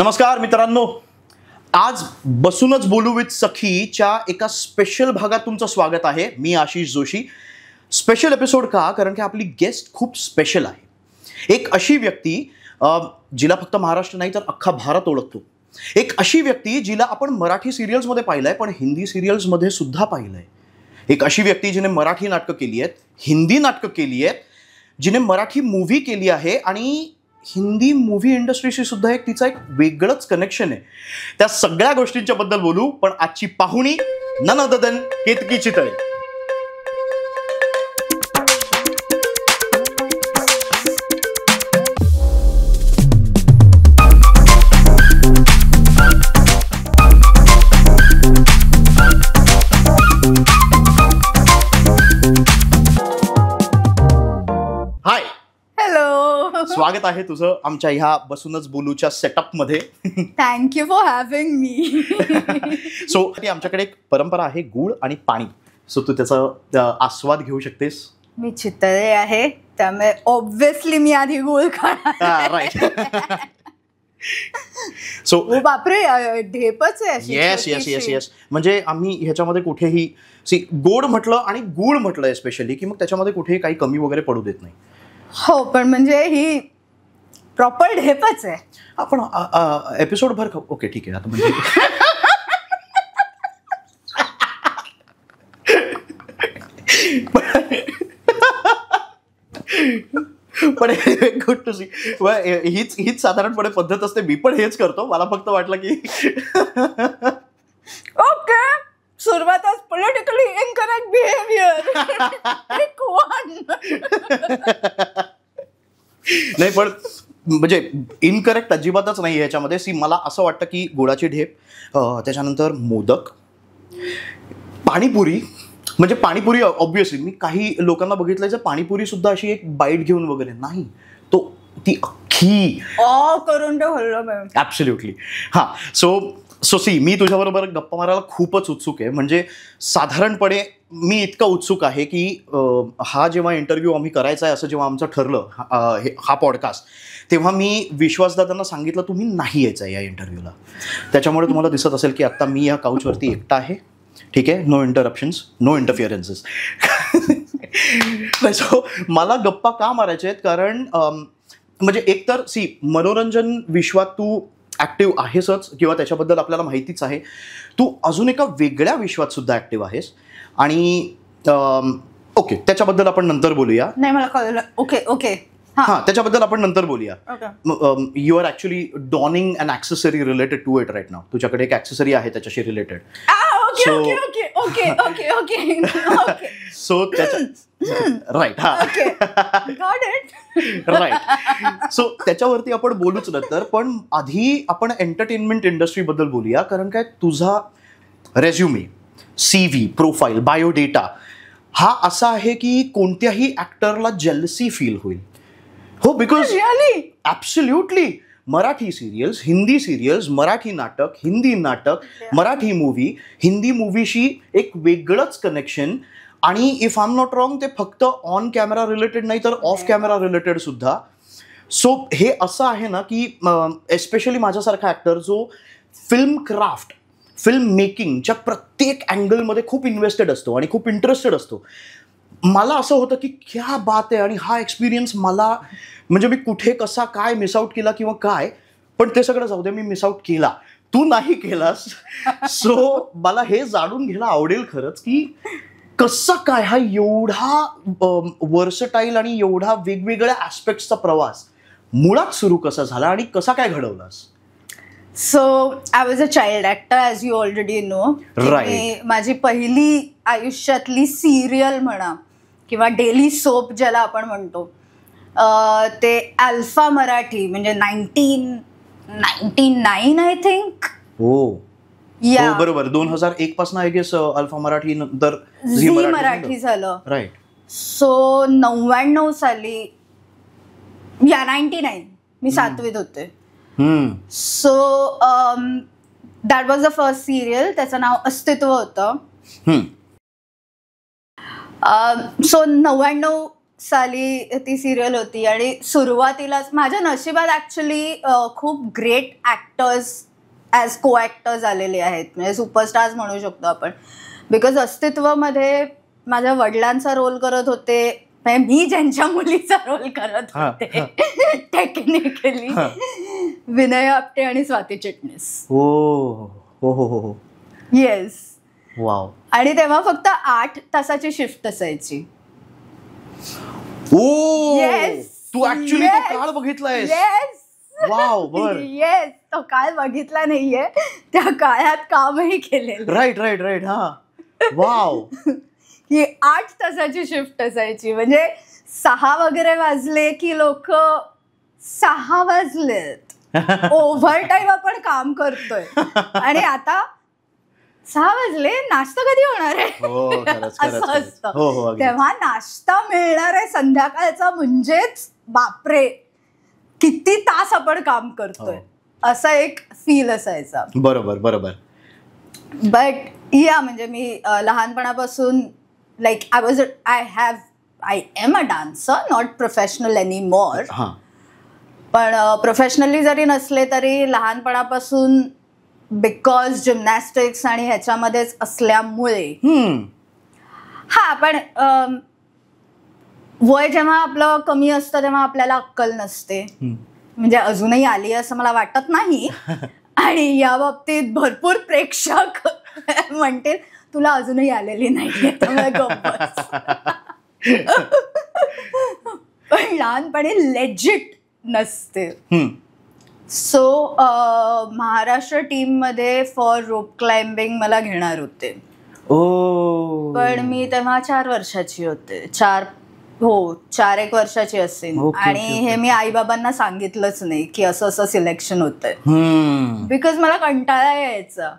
नमस्कार मित्रांनो, आज बसूनच बोलू विथ सखीच्या एका स्पेशल भागात तुमचं स्वागत आहे. मी आशिष जोशी. स्पेशल एपिसोड का? कारण की आपली गेस्ट खूप स्पेशल आहे. एक अशी व्यक्ती जिला फक्त महाराष्ट्र नाही तर अख्खा भारत ओळखतो. एक अशी व्यक्ती जिला आपण मराठी सिरियल्समध्ये पाहिलंय, पण हिंदी सिरियल्समध्ये सुद्धा पाहिलंय. एक अशी व्यक्ती जिने मराठी नाटकं केली आहेत, हिंदी नाटकं केली आहेत, जिने मराठी मूव्ही केली आहे आणि हिंदी मूव्ही इंडस्ट्रीशी सुद्धा तिचा एक वेगळंच कनेक्शन आहे. त्या सगळ्या गोष्टींच्या बद्दल बोलू, पण आजची पाहुणी none other than Ketki Chitale. Hi, स्वागत आहे तुझं आमच्या ह्या बसूनच बोलूच्या सेटअपमध्ये. Thank you for having me. So आमच्याकडे एक परंपरा आहे, गूळ आणि पाणी. सो तू त्याचा आस्वाद घेऊ शकतेस. मी चितळे आहे, त्यामुळे ऑब्व्हियसली मी आधी गूळ खाणार. राईट. सो बापरे, ढेपच आहे. Yes yes yes yes. म्हणजे आम्ही ह्याच्यामध्ये कुठेही गोड म्हटलं आणि गूळ म्हटलं स्पेशली की मग त्याच्यामध्ये कुठेही काही कमी वगैरे पडू देत नाही. हो, पण म्हणजे ही प्रॉपर ढेपच आहे. आपण एपिसोड भर खाऊ. ओके, ठीक आहे. आता म्हणजे पण गुड टू सी. हीच साधारणपणे पद्धत असते. मी पण हेच करतो. मला फक्त वाटलं की ओके, सुरुवातच पॉलिटिकली इनकरेक्ट बिहेवियर. नाही, पण म्हणजे इनकरेक्ट अजिबातच नाही ह्याच्यामध्ये. मला असं वाटतं की गुळाची ढेप, त्याच्यानंतर मोदक, पाणीपुरी. म्हणजे पाणीपुरी ऑब्व्हियसली मी काही लोकांना बघितलंय जे पाणीपुरी सुद्धा अशी एक बाईट घेऊन वगैरे नाही, ती अख्खी करून ठेवलं. ॲब्सोल्युटली. हां. सो मी तुझ्याबरोबर गप्पा मारायला खूपच उत्सुक आहे. म्हणजे साधारणपणे मी इतका उत्सुक आहे की हा जेव्हा इंटरव्ह्यू आम्ही करायचा आहे असं जेव्हा आमचं ठरलं, हा पॉडकास्ट, तेव्हा मी विश्वासदादांना सांगितलं तुम्ही नाही यायचं आहे या इंटरव्ह्यूला. त्याच्यामुळे तुम्हाला दिसत असेल की आत्ता मी या काउचवरती एकटा आहे. ठीक आहे, नो इंटरप्शन्स, नो इंटरफिअरन्सेस. सो मला गप्पा का मारायचे आहेत? कारण म्हणजे एकतर मनोरंजन विश्वात तू ॲक्टिव्ह आहेसच किंवा त्याच्याबद्दल आपल्याला माहितीच आहे. तू अजून एका वेगळ्या विश्वात सुद्धा ॲक्टिव्ह आहेस आणि ओके, त्याच्याबद्दल आपण नंतर बोलूया. नाही, मला कळलं. ओके ओके, हां, त्याच्याबद्दल आपण नंतर बोलूया. You are actually donning an accessory related to it right नाव. तुझ्याकडे एक ॲक्सेसरी आहे त्याच्याशी रिलेटेड. सो त्याच्या राईट. राईट. सो त्याच्यावरती आपण बोलूच नंतर, पण आधी आपण एंटरटेनमेंट इंडस्ट्रीबद्दल बोलूया. कारण काय, तुझा रेझ्युमे, CV, प्रोफाईल, बायोडेटा हा असा आहे की कोणत्याही ॲक्टरला जेलसी फील होईल. हो, because absolutely Marathi serials, Hindi serials, Marathi नाटक, हिंदी नाटक, मराठी मूव्ही, हिंदी मूव्हीशी एक वेगळंच कनेक्शन. आणि if I am not wrong, ते फक्त ऑन कॅमेरा रिलेटेड नाही तर ऑफ कॅमेरा रिलेटेड सुद्धा. सो हे असं आहे ना की एस्पेशली माझ्यासारखा ॲक्टर जो फिल्म क्राफ्ट, फिल्म मेकिंगच्या प्रत्येक अँगलमध्ये खूप इन्व्हेस्टेड असतो आणि खूप इंटरेस्टेड असतो. मला असं होतं की क्या बात आहे. आणि हा एक्सपिरियन्स मला म्हणजे मी कुठे कसा काय मिस आउट केला किंवा काय, पण ते सगळं जाऊ दे, मी मिस आउट केला, तू नाही केलास. सो मला हे जाणून घ्यायला आवडेल खरंच की कसा काय हा एवढा वर्सटाईल आणि एवढा वेगवेगळ्या ॲस्पेक्ट्सचा प्रवास मुळात सुरू कसा झाला आणि कसा काय घडवलास? So I was a child actor, as you already know. माझी पहिली आयुष्यातली सिरियल म्हणा किंवा डेली सोप ज्याला आपण म्हणतो, ते अल्फा मराठी, म्हणजे 1999 आय थिंक. हो या, बरोबर. 2001 पासून आय गेस अल्फा मराठी, नंतर झी मराठी झालं. राईट. सो 99 साली, या 99 मी 7वीत होते. So that was the first serial. त्याचं नाव अस्तित्व होतं. सो 99 साली ती सिरियल होती आणि सुरुवातीलाच माझ्या नशिबात ऍक्च्युली खूप ग्रेट ऍक्टर्स ॲज को ॲक्टर्स आलेले आहेत, म्हणजे सुपरस्टार्स म्हणू शकतो आपण. बिकॉज अस्तित्वामध्ये माझ्या वडिलांचा रोल करत होते, म्हणजे मी ज्यांच्या मुलीचा रोल करत होते टेक्निकली, विनय आपटे आणि स्वाती चिटणीस. हो. येस. वाव. आणि तेव्हा फक्त 8 तासाची शिफ्ट असायची. तू ऍक्च्युली तो काळ बघितलाय? वाव. बर. येस, तो काळ बघितला नाहीये, त्या काळात कामही केलेलं. राईट. हा. वाव. ही 8 तासाची शिफ्ट असायची, म्हणजे 6 वगैरे वाजले की लोक 6 वाजलेत, ओव्हर टाईम आपण काम करतोय, आणि आता 6 वाजले, नाश्ता कधी होणार आहे असं असतं. तेव्हा नाश्ता मिळणार आहे संध्याकाळचा म्हणजेच बापरे किती तास आपण काम करतोय, असा एक फील असायचा. बरोबर. बट या म्हणजे मी लहानपणापासून like I am a dancer, not professional anymore. पण प्रोफेशनली जरी नसले तरी लहानपणापासून बिकॉज जिम्नॅस्टिक्स आणि ह्याच्यामध्येच असल्यामुळे. पण वय जेव्हा आपलं कमी असतं तेव्हा आपल्याला अक्कल नसते, म्हणजे अजूनही आली असं मला वाटत नाही. आणि या बाबतीत भरपूर प्रेक्षक म्हणतील तुला अजूनही आलेली नाहीये, पण लहानपणी लेजिट नसते. सो महाराष्ट्र टीम मध्ये फॉर रोप क्लाइम्बिंग मला घेणार होते, पण मी तेव्हा 4 वर्षाची होते. 4-1 वर्षाची असेल. आणि हे मी आई बाबांना सांगितलंच नाही की असं असं सिलेक्शन होतंय, बिकॉज मला कंटाळा यायचा.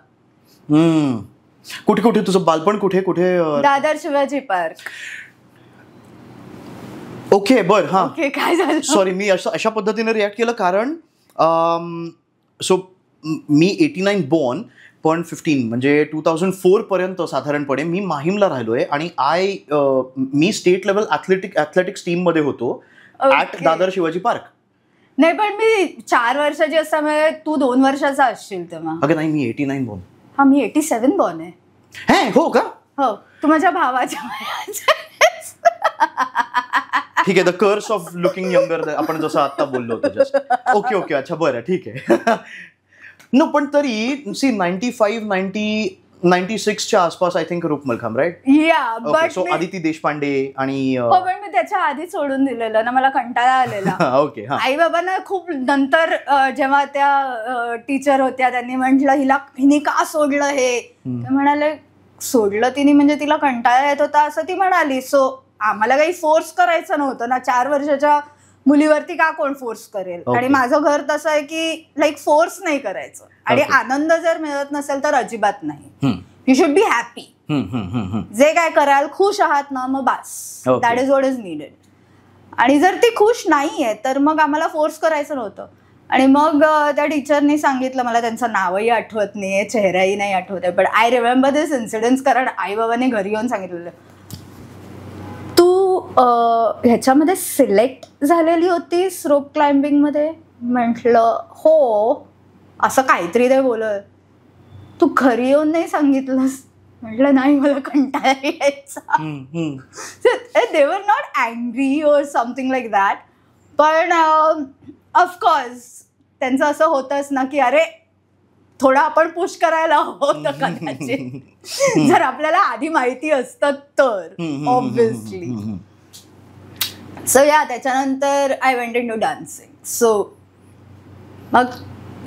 कुठे तुझं बालपण कुठे? दादर शिवाजी पार्क. ओके. बर. हा. ओके. काय झालं? सॉरी, मी अशा पद्धतीने रिॲक्ट केलं कारण सो मी 89 बॉर्न, पण 15 म्हणजे 2004 पर्यंत साधारणपणे मी माहीमला राहिलोय, आणि मी स्टेट लेवल ॲथलेटिक्स टीम मध्ये होतो ॲट दादर शिवाजी पार्क. नाही, पण मी 4 वर्षाची असल्यामुळे तू 2 वर्षाचा असशील तेव्हा. अगं नाही, मी 89 बॉर्न. हा, मी 87 बॉर्न आहे. हो का? हो, तू माझ्या भावाच्या. ठीक आहे. द कर्स ऑफ लुकिंग यंगर, आपण जसं आता बोललो होतो जस्ट. ओके. अच्छा, बरं, ठीक आहे. नो, पण तरी 95-96च्या आसपास आय थिंक रूप मलखाम, राईट? या. बट सो आदिती देशपांडे आणि पण मी त्याच्या आधी सोडून दिलेलं ना, मला कंटाळा आलेला. ओके. आई बाबांना खूप नंतर जेव्हा त्या टीचर होत्या त्यांनी म्हटलं हिने का सोडलं हे, म्हणाले सोडलं तिने म्हणजे तिला कंटाळा येत होता असं ती म्हणाली. सो आम्हाला काही फोर्स करायचं नव्हतं ना, 4 वर्षाच्या मुलीवरती का कोण फोर्स करेल. आणि माझं घर तसं आहे की लाईक फोर्स नाही करायचं, आणि आनंद जर मिळत नसेल तर अजिबात नाही. You should be happy. जे काय कराल खुश आहात ना, मग बास, that is what is needed. आणि जर ती खुश नाहीये तर मग आम्हाला फोर्स करायचं नव्हतं. आणि मग त्या टीचरनी सांगितलं, मला त्यांचं नावही आठवत नाहीये, चेहराही नाही आठवत आहे, but I remember this incidents, कारण आई बाबांनी घरी येऊन सांगितलेलं तू ह्याच्यामध्ये सिलेक्ट झालेली होतीस रोप क्लाइम्बिंग मध्ये. म्हटलं हो, असं काहीतरी ते बोलत. तू घरी येऊन नाही सांगितलंस? म्हटलं नाही, मला कंटाळा यायचा. दे वर नॉट अँग्री और समथिंग लाईक दॅट, पण ऑफकोर्स त्यांचं असं होतंच ना की अरे थोडं आपण पुश करायला होतं कदाचित, जर आपल्याला आधी माहिती असतं तर ऑब्व्हियसली. सो या, त्याच्यानंतर I went into dancing. So मग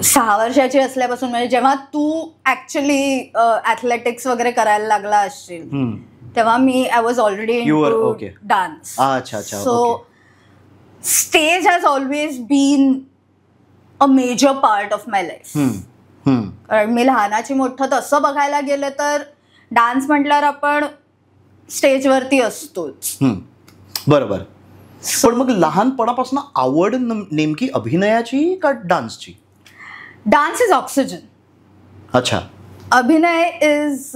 6 वर्षाची असल्यापासून, म्हणजे जेव्हा तू ऍक्च्युली ॲथलेटिक्स वगैरे करायला लागला असशील तेव्हा I was already into dance. So stage has always been a major part of my life. कारण मी लहानाची मोठं तसं बघायला गेलं तर डान्स म्हटल्यावर आपण स्टेजवरती असतोच. बरोबर. पण मग लहानपणापासून आवड नेमकी अभिनयाची का डान्सची? Dance is oxygen. अच्छा. अभिनय is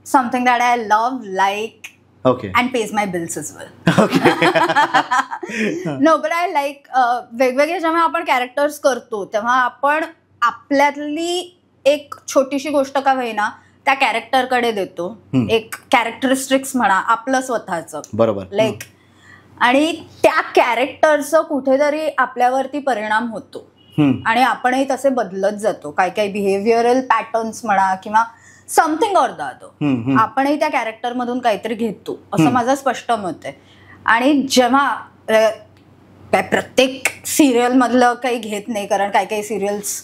something that I love, like Okay. And pays my bills as well. Okay. No, but I like वेगवेगळे जेव्हा आपण कॅरेक्टर्स करतो तेव्हा आपण आपल्यातली एक छोटीशी गोष्ट का होईना त्या कॅरेक्टरकडे देतो. एक कॅरेक्टरिस्टिक्स म्हणा आपलं स्वतःचं. बरोबर. लाईक आणि त्या कॅरेक्टरचं कुठेतरी आपल्यावरती परिणाम होतो आणि आपणही तसे बदलत जातो. काही काही बिहेवियरल पॅटर्न्स म्हणा किंवा समथिंग ऑर द अदर आपणही त्या कॅरेक्टर मधून काहीतरी घेतो असं माझं स्पष्ट मत आहे. आणि जेव्हा प्रत्येक सिरियल मधलं काही घेत नाही कारण काही काही सिरियल्स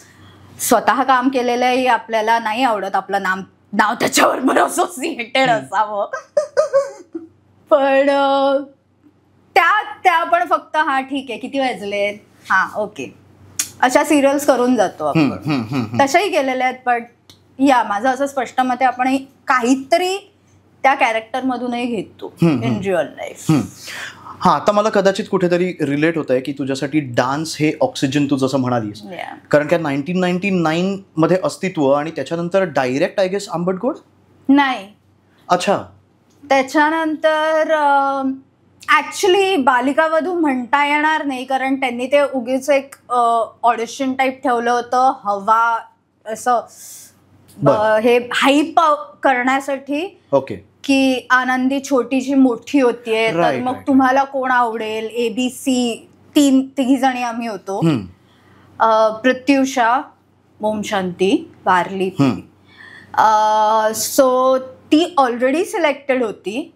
स्वतः काम केलेलंही आपल्याला नाही आवडत. आपलं नाव त्याच्याबरोबर असोसिएटेड असावं. पण त्या पण फक्त हा ठीक आहे किती वाजले हा ओके अशा सिरियल्स करून जातो आपण. तशाही केलेल्या आहेत. बट या माझं असं स्पष्ट मत आहे आपण काहीतरी त्या कॅरेक्टर मधूनही घेतो इन रिअल लाईफ. हा आता मला कदाचित कुठेतरी रिलेट होत आहे की तुझ्यासाठी डान्स हे ऑक्सिजन तू जसं म्हणालीस कारण का 1999 मध्ये अस्तित्व आणि त्याच्यानंतर डायरेक्ट आय गेस आंबट गोड नाही. अच्छा. त्याच्यानंतर ऍक्च्युली बालिका वधू म्हणता येणार नाही कारण त्यांनी ते उगीच एक ऑडिशन टाईप ठेवलं होतं हवा असं हे हाईप करण्यासाठी. ओके. की आनंदी छोटीशी मोठी होतीये तर मग तुम्हाला कोण आवडेल ABC तिघी जणी आम्ही होतो. प्रत्युषा ओम शांती वारली सो ती ऑलरेडी सिलेक्टेड होती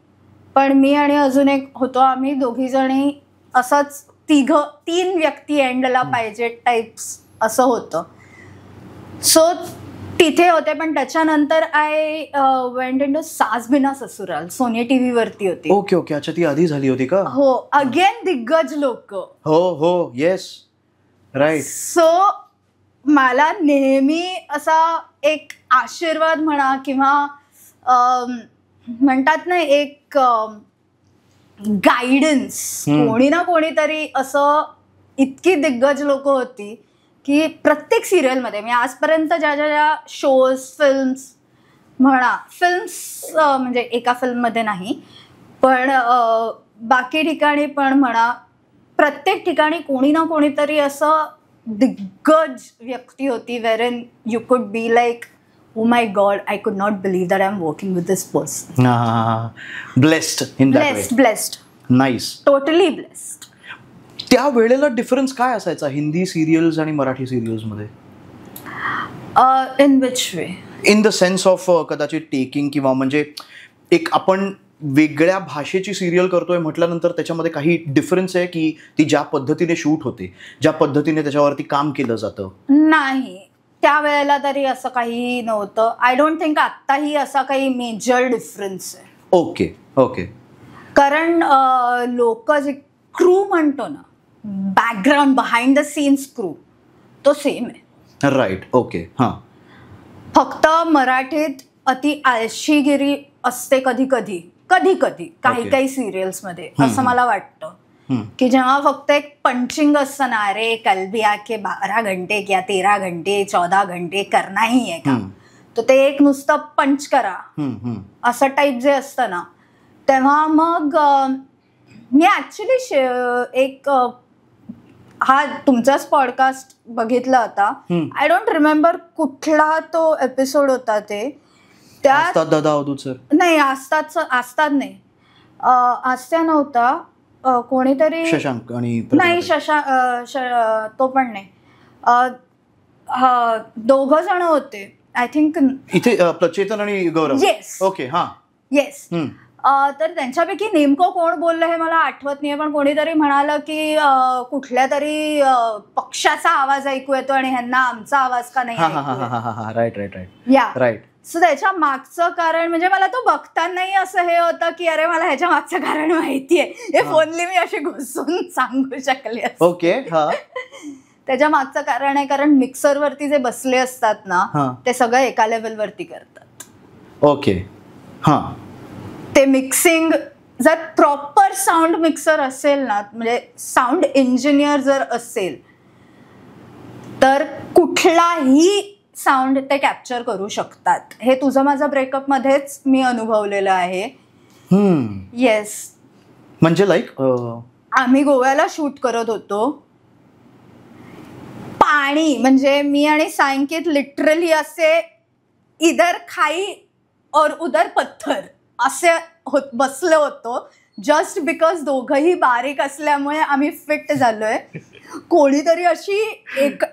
पण मी आणि अजून एक होतो आम्ही दोघी जणी असंच 3 व्यक्ती एंडला पाहिजे टाईप्स असं होतं. सो तिथे होते पण त्याच्यानंतर आय वेंट इन टू सास बिना ससुराल सोनी TV वरती होती. Okay okay. अच्छा ती आधी झाली होती का? हो. अगेन दिग्गज लोक. हो हो येस राईट. सो मला नेहमी असा एक आशीर्वाद म्हणा किंवा म्हणतात ना एक गायडन्स कोणी ना कोणीतरी असं इतकी दिग्गज लोक होती की प्रत्येक सिरियलमध्ये मी आजपर्यंत ज्या ज्या ज्या शोज फिल्म्स म्हणजे एका फिल्ममध्ये नाही पण बाकी ठिकाणी पण म्हणा प्रत्येक ठिकाणी कोणी ना कोणीतरी असं दिग्गज व्यक्ती होती वेर in you could be like oh my god I could not believe that I'm working with this person. Blessed in that way. Blessed. Nice. Totally blessed. त्या वेळेला डिफरन्स काय असायचा हिंदी सिरियल्स आणि मराठी सिरियल्स मध्ये? In which way? In the sense of कदाचित taking किंवा म्हणजे एक आपण वेगळ्या भाषेची सिरियल करतोय म्हटल्यानंतर त्याच्यामध्ये काही डिफरन्स आहे की ती ज्या पद्धतीने शूट होते ज्या पद्धतीने त्याच्यावरती काम केलं जातं? नाही त्यावेळेला तरी असं काही नव्हतं. आय डोंट थिंक आत्ताही असा काही मेजर डिफरन्स आहे. Okay okay. कारण लोक जे क्रू म्हणतो ना background behind the scenes crew तो सेम आहे. राईट. ओके. हां. फक्त मराठीत अति आळशीगिरी असते कधी कधी काही सिरियल्स मध्ये असं मला वाटतं की जेव्हा फक्त एक पंचिंग असतं ना अरे कल भी आके 12 घंटे किंवा 13 घंटे 14 घंटे करना ही आहे का तर ते एक नुसतं पंच करा असं टाईप जे असतं ना तेव्हा मग मी ऍक्च्युली एक हा तुमचाच पॉडकास्ट बघितला होता. आय डोंट रिमेंबर कुठला तो एपिसोड होता ते त्यात दादा अवधूत सर नाही आस्ताद नाही आस्त्या नव्हता कोणीतरी शशांक आणि नाही तो पण नाही दोघं जण होते आय थिंक इथे चेतन आणि गौरव. येस. ओके. हा येस. तर त्यांच्यापैकी नेमकं कोण बोललं हे मला आठवत नाहीये पण कोणीतरी म्हणालं की कुठल्या तरी पक्षाचा आवाज ऐकू येतो आणि ह्यांना आमचा आवाज का नाही. Right right right. Yeah right. So त्याच्या मागचं कारण म्हणजे मला तो बघतानाही असं हे होतं की अरे मला ह्याच्या मागचं कारण माहितीये हे फोनली मी अशी घुसून सांगू शकले. ओके. त्याच्या मागचं कारण आहे कारण मिक्सरवरती जे बसले असतात ना ते सगळं एका लेवलवरती करतात. ओके. हा. ते मिक्सिंग जर प्रॉपर साऊंड मिक्सर असेल ना म्हणजे साऊंड इंजिनियर जर असेल तर कुठलाही साऊंड ते कॅप्चर करू शकतात. हे तुझं माझं ब्रेकअप मध्येच मी अनुभवलेलं आहे येस. म्हणजे लाईक आम्ही गोव्याला शूट करत होतो. पाणी म्हणजे मी आणि सायंकित लिटरली असे इधर खाई और उधर पत्थर असे बसलो होतो. जस्ट बिकॉज दोघंही बारीक असल्यामुळे आम्ही फिट झालोय. कोणीतरी अशी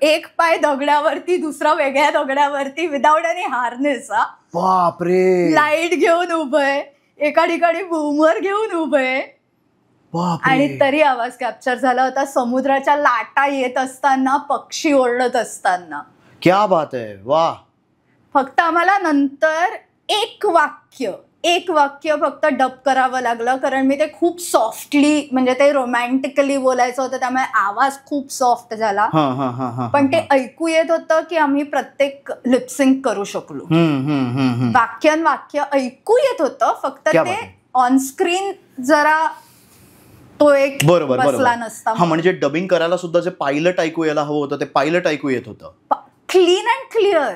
एक पाय दगडावरती दुसरा वेगळ्या दगडावरती विदाउट एनी हार्नेस, बापरे, लाईट घेऊन उभंय, एका ठिकाणी बूमर घेऊन उभंय, आणि तरी आवाज कॅप्चर झाला होता. समुद्राच्या लाटा येत असताना, पक्षी ओरडत असताना. क्या बात आहे, वा. फक्त आम्हाला नंतर एक वाक्य फक्त डब करावं लागलं, कारण मी ते खूप सॉफ्टली, म्हणजे ते रोमॅन्टिकली बोलायचं होतं, त्यामुळे आवाज खूप सॉफ्ट झाला. पण ते ऐकू येत होतं की आम्ही प्रत्येक लिपसिंक करू शकलो. वाक्य ऐकू येत होतं, फक्त ते ऑनस्क्रीन जरा तो एक बसला नसता. म्हणजे डबिंग करायला सुद्धा जे पायलट ऐकू यायला हवं होतं ते पायलट ऐकू येत होतं, क्लीन अँड क्लिअर.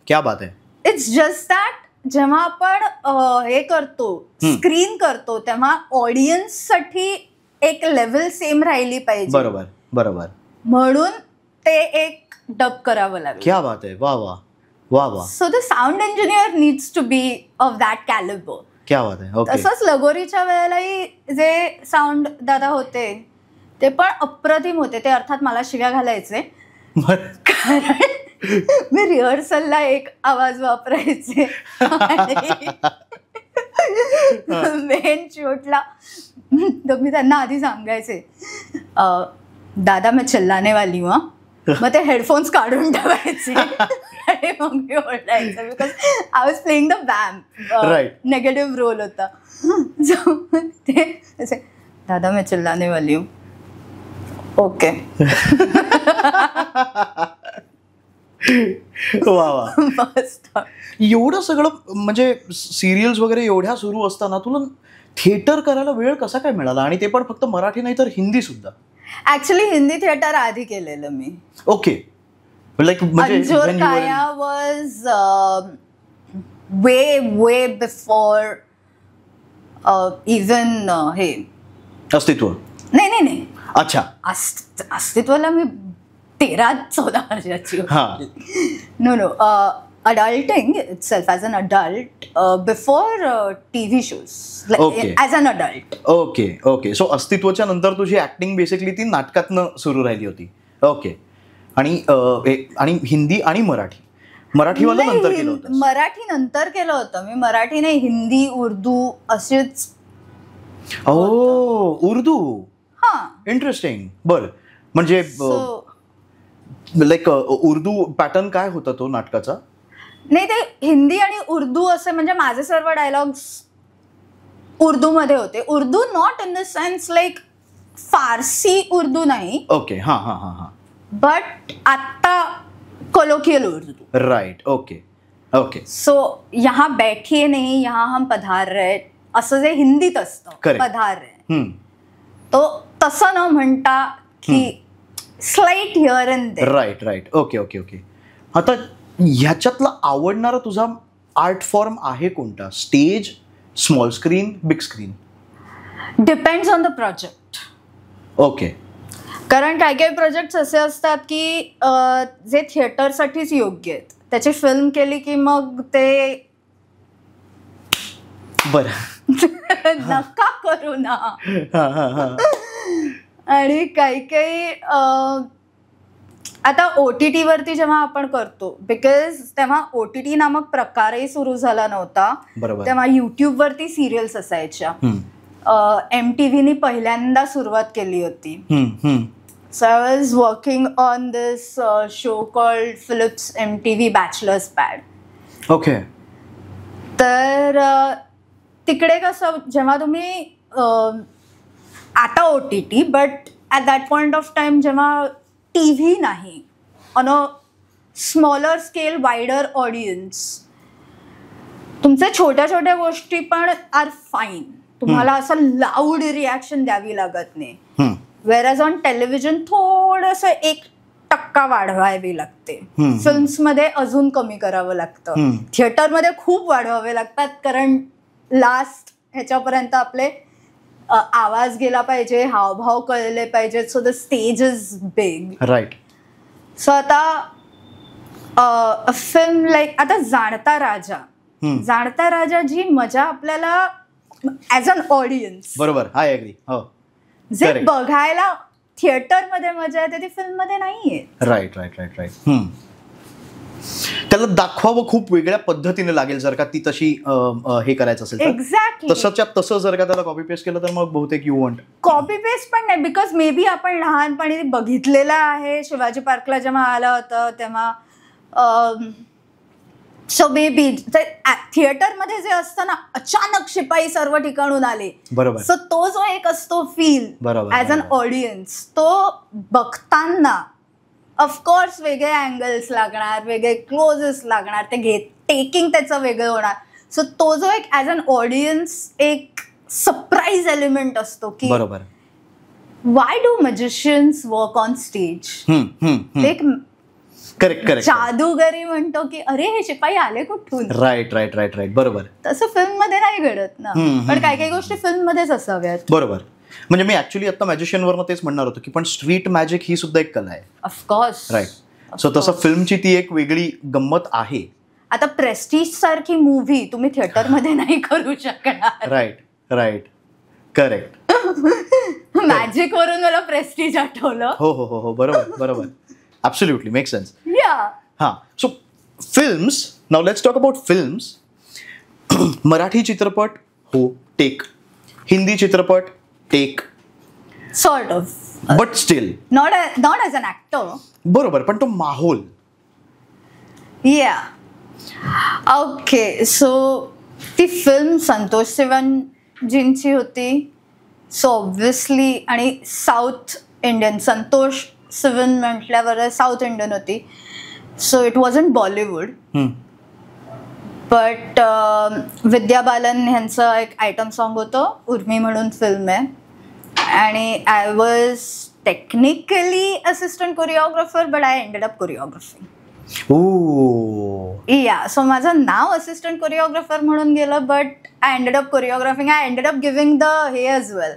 क्या बात आहे. इट्स जस्ट दॅट जेव्हा आपण हे करतो, स्क्रीन करतो, तेव्हा ऑडियन्स साठी एक लेवल सेम राहिली पाहिजे. बरोबर. म्हणून ते एक डब करावं लागलं. क्या बात आहे, वा वा वा वा. So the sound engineer needs to be of that calibre. क्या बात आहे. तसंच लगोरीच्या वेळेलाही जे साऊंड दादा होते ते पण अप्रतिम होते. ते अर्थात मला शिव्या घालायचे, कारण मी रिहर्सलला एक आवाज वापरायचे मेन शूटला. तर मी त्यांना आधी सांगायचे, दादा मैं चिल्लाने वाली हूँ. मग ते हेडफोन्स काढून ठेवायचे आणि मग मी ओरडायचं, because I was playing the vamp, negative role होता. ते असे, दादा मैं चिल्लाने वाली हूँ, ओके. वा वा. एवढं सगळं म्हणजे सिरियल्स वगैरे एवढ्या सुरू असताना तुला थिएटर करायला वेळ कसा काय मिळाला, आणि ते पण फक्त मराठी नाही तर हिंदी सुद्धा? ऍक्च्युली हिंदी थिएटर आधी केलेलं मी. ओके. लाईक अंजोर काया वॉज वे बिफोर इवन हे अस्तित्व. नाही. अच्छा. अस्तित्वाला मी 13-14 वर्षाची होती. No adulting itself as an adult before TV shows, as an adult. Okay. So अस्तित्वाच्या नंतर तुझी ऍक्टिंग बेसिकली ती नाटकातनं सुरू राहिली होती. ओके. आणि हिंदी आणि मराठीवाला नंतर केलं होतं? मराठी नंतर केलं होतं मी. मराठी नाही, हिंदी, उर्दू असेच. उर्दू. इंटरेस्टिंग. बरं, म्हणजे लाईक उर्दू पॅटर्न काय होता तो नाटकाचा? नाही, ते हिंदी आणि उर्दू असे, म्हणजे माझे सर्व डायलॉग्स उर्दूमध्ये होते. Urdu not in the sense like Farsi Urdu नाही. ओके. हा. बट आता colloquial Urdu. Right. Okay. So यहाँ बैठिए नहीं, यहाँ हम पधार रहे, असं जे हिंदीत असतं, पधार रहे, तो तसं न म्हणता की slight here and there. Right. Okay. आता ह्याच्यातला आवडणारा तुझा आर्ट फॉर्म आहे कोणता? Stage, small screen, big screen? Depends on the project. Okay. कारण काही प्रोजेक्ट असे असतात की जे थिएटरसाठीच योग्य आहेत, त्याची फिल्म केली की मग ते बरं नका करू ना. आणि काही आता OTT वरती जेव्हा आपण करतो, बिकॉज तेव्हा OTT नामक प्रकारही सुरू झाला नव्हता, तेव्हा युट्यूब वरती सिरियल्स असायच्या. MTVने पहिल्यांदा सुरुवात केली होती. So I was working on this show called Philips MTV Bachelors Pad. Okay. तर तिकडे कसं, जेव्हा तुम्ही आता OTT, but at that point of time जेव्हा TV नाही, on a smaller scale, wider audience, तुमच्या छोट्या गोष्टी पण आर फाईन. तुम्हाला असं लाऊड रिॲक्शन द्यावी लागत नाही. वेअरएज ऑन टेलिव्हिजन थोडंसं 1% वाढवावी लागते. फिल्म्समध्ये अजून कमी करावं लागतं. थिएटरमध्ये खूप वाढवावे लागतात, कारण लास्ट ह्याच्यापर्यंत आपले आवाज गेला पाहिजे, हावभाव कळले पाहिजेत. So the stage is big. Right. So आता फिल्म लाईक आता जाणता राजा जी मजा आपल्याला ॲज अन ऑडियन्स, बरोबर, आय एग्री. हो, जे बघायला थिएटरमध्ये मजा येते ती फिल्ममध्ये नाहीये. Right right right right. त्याला दाखवावं खूप वेगळ्या पद्धतीने लागेल जर का ती तशी हे करायचं असेल. एक्झॅक्टली. तसंच्या तसं जर का त्याला कॉपी पेस्ट केलं तर मग बहुतेक यू वॉन्ट. कॉपी पेस्ट पण नाही, बिकॉज मे बी आपण लहानपणी बघितलेलं आहे. शिवाजी पार्कला जेव्हा आलं होतं तेव्हा सो मे बी थिएटरमध्ये जे असतं ना, अचानक शिपाई सर्व ठिकाणून आले. बरोबर. सो तो जो एक असतो फील ॲज अन ऑडियन्स, तो बघताना ऑफकोर्स वेगळे अँगल्स लागणार, वेगळे क्लोजेस लागणार, ते टेकिंग त्याचं वेगळं होणार. सो तो जो एक ॲज अन ऑडियन्स एक सरप्राईज एलिमेंट असतो की बरोबर, why do magicians work on stage. एक करेक्ट करेक्ट जादूगरी म्हणतो की अरे हे शिपाई आले कुठून. Right right right right. बरोबर. तसं फिल्म मध्ये नाही घडत ना, पण काही काही गोष्टी फिल्म मध्येच असाव्यात. बरोबर. म्हणजे मी ऍक्च्युली आता मॅजिशियनवरनं तेच म्हणणार होतो की पण स्ट्रीट मॅजिक ही सुद्धा एक कला आहे. ऑफकोर्स. राईट. सो तसं फिल्मची ती एक वेगळी गंमत आहे. आता प्रेस्टीज सारखी मूव्ही तुम्ही थिएटरमध्ये नाही करू शकणार. Right right correct. मॅजिक वरून मला प्रेस्टीज आठवलं. हो हो हो हो, बरोबर बरोबर. Absolutely make sense. Yeah. So films, now let's talk about films. Marathi चित्रपट हो, टेक. हिंदी चित्रपट take, sort of, but still not as an actor. बरोबर, पण तो माहोल. या. ओके, सो ती फिल्म संतोष सिवनजींची होती. सो ऑब्व्हियसली, आणि साऊथ इंडियन, संतोष सिवन म्हटल्यावर साऊथ इंडियन होती. So it was in Bollywood. But Vidya Balan ह्यांचं एक आयटम सॉन्ग होतं, उर्मी म्हणून फिल्म आहे. आणि I was technically assistant choreographer, but I ended up choreographing. Yeah. So माझं नाव असिस्टंट कोरिओग्राफर म्हणून गेलं, but I ended up choreographing. I ended up giving the हे as well,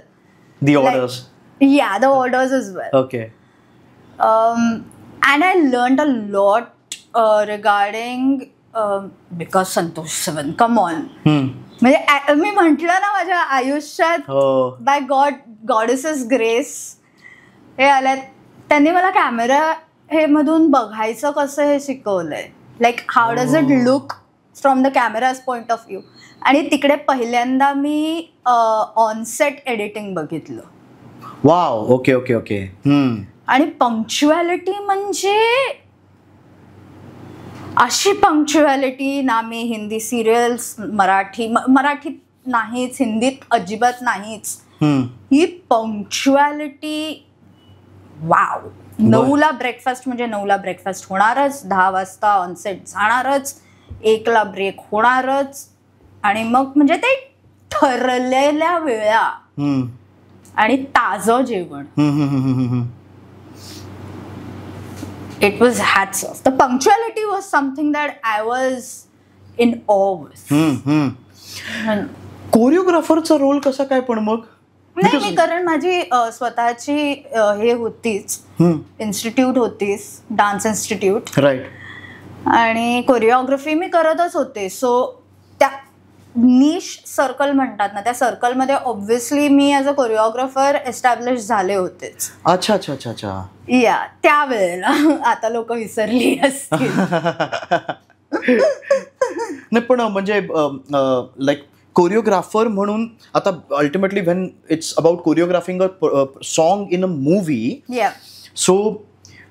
the orders. Yeah, the orders as well. Okay. And I learned a lot regarding because Santosh Sivan, come on. म्हणजे मी म्हटलं ना माझ्या आयुष्यात bye goddesses grace हे आल्यात. त्यांनी मला कॅमेरा हे मधून बघायचं कसं हे शिकवलंय. Like how does it look from the camera's point of view. आणि तिकडे पहिल्यांदा मी ऑनसेट एडिटिंग बघितलं. वाव. Okay okay okay. आणि पंक्च्युअलिटी म्हणजे अशी पंक्च्युअलिटी ना मी हिंदी सिरियल्स, मराठीत नाहीच, हिंदीत अजिबात नाहीच. ही पंक्च्युअलिटी वाव. 9ला ब्रेकफास्ट म्हणजे 9ला ब्रेकफास्ट होणारच, 10 वाजता ऑनसेट जाणारच, 1ला ब्रेक होणारच. आणि मग म्हणजे ते ठरलेल्या वेळा आणि ताजं जेवण. It was hats off. The punctuality was something that I was in awe with. कोरिओग्राफरचा रोल कसा काय पण मग? नाही, कारण माझी स्वतःची हे होतीच, इन्स्टिट्यूट होतीच, डान्स इन्स्टिट्यूट. राईट. आणि कोरिओग्राफी मी करतच होते. सो त्या निश सर्कल म्हणतात ना, त्या सर्कलमध्ये obviously me as a choreographer establish झाले होतेच. अच्छा अच्छा अच्छा अच्छा. या, त्यावेळेला. आता लोक विसरली असतील. नाही, पण म्हणजे लाईक कोरिओग्राफर म्हणून आता ultimately when it's about choreographing a song in a movie. So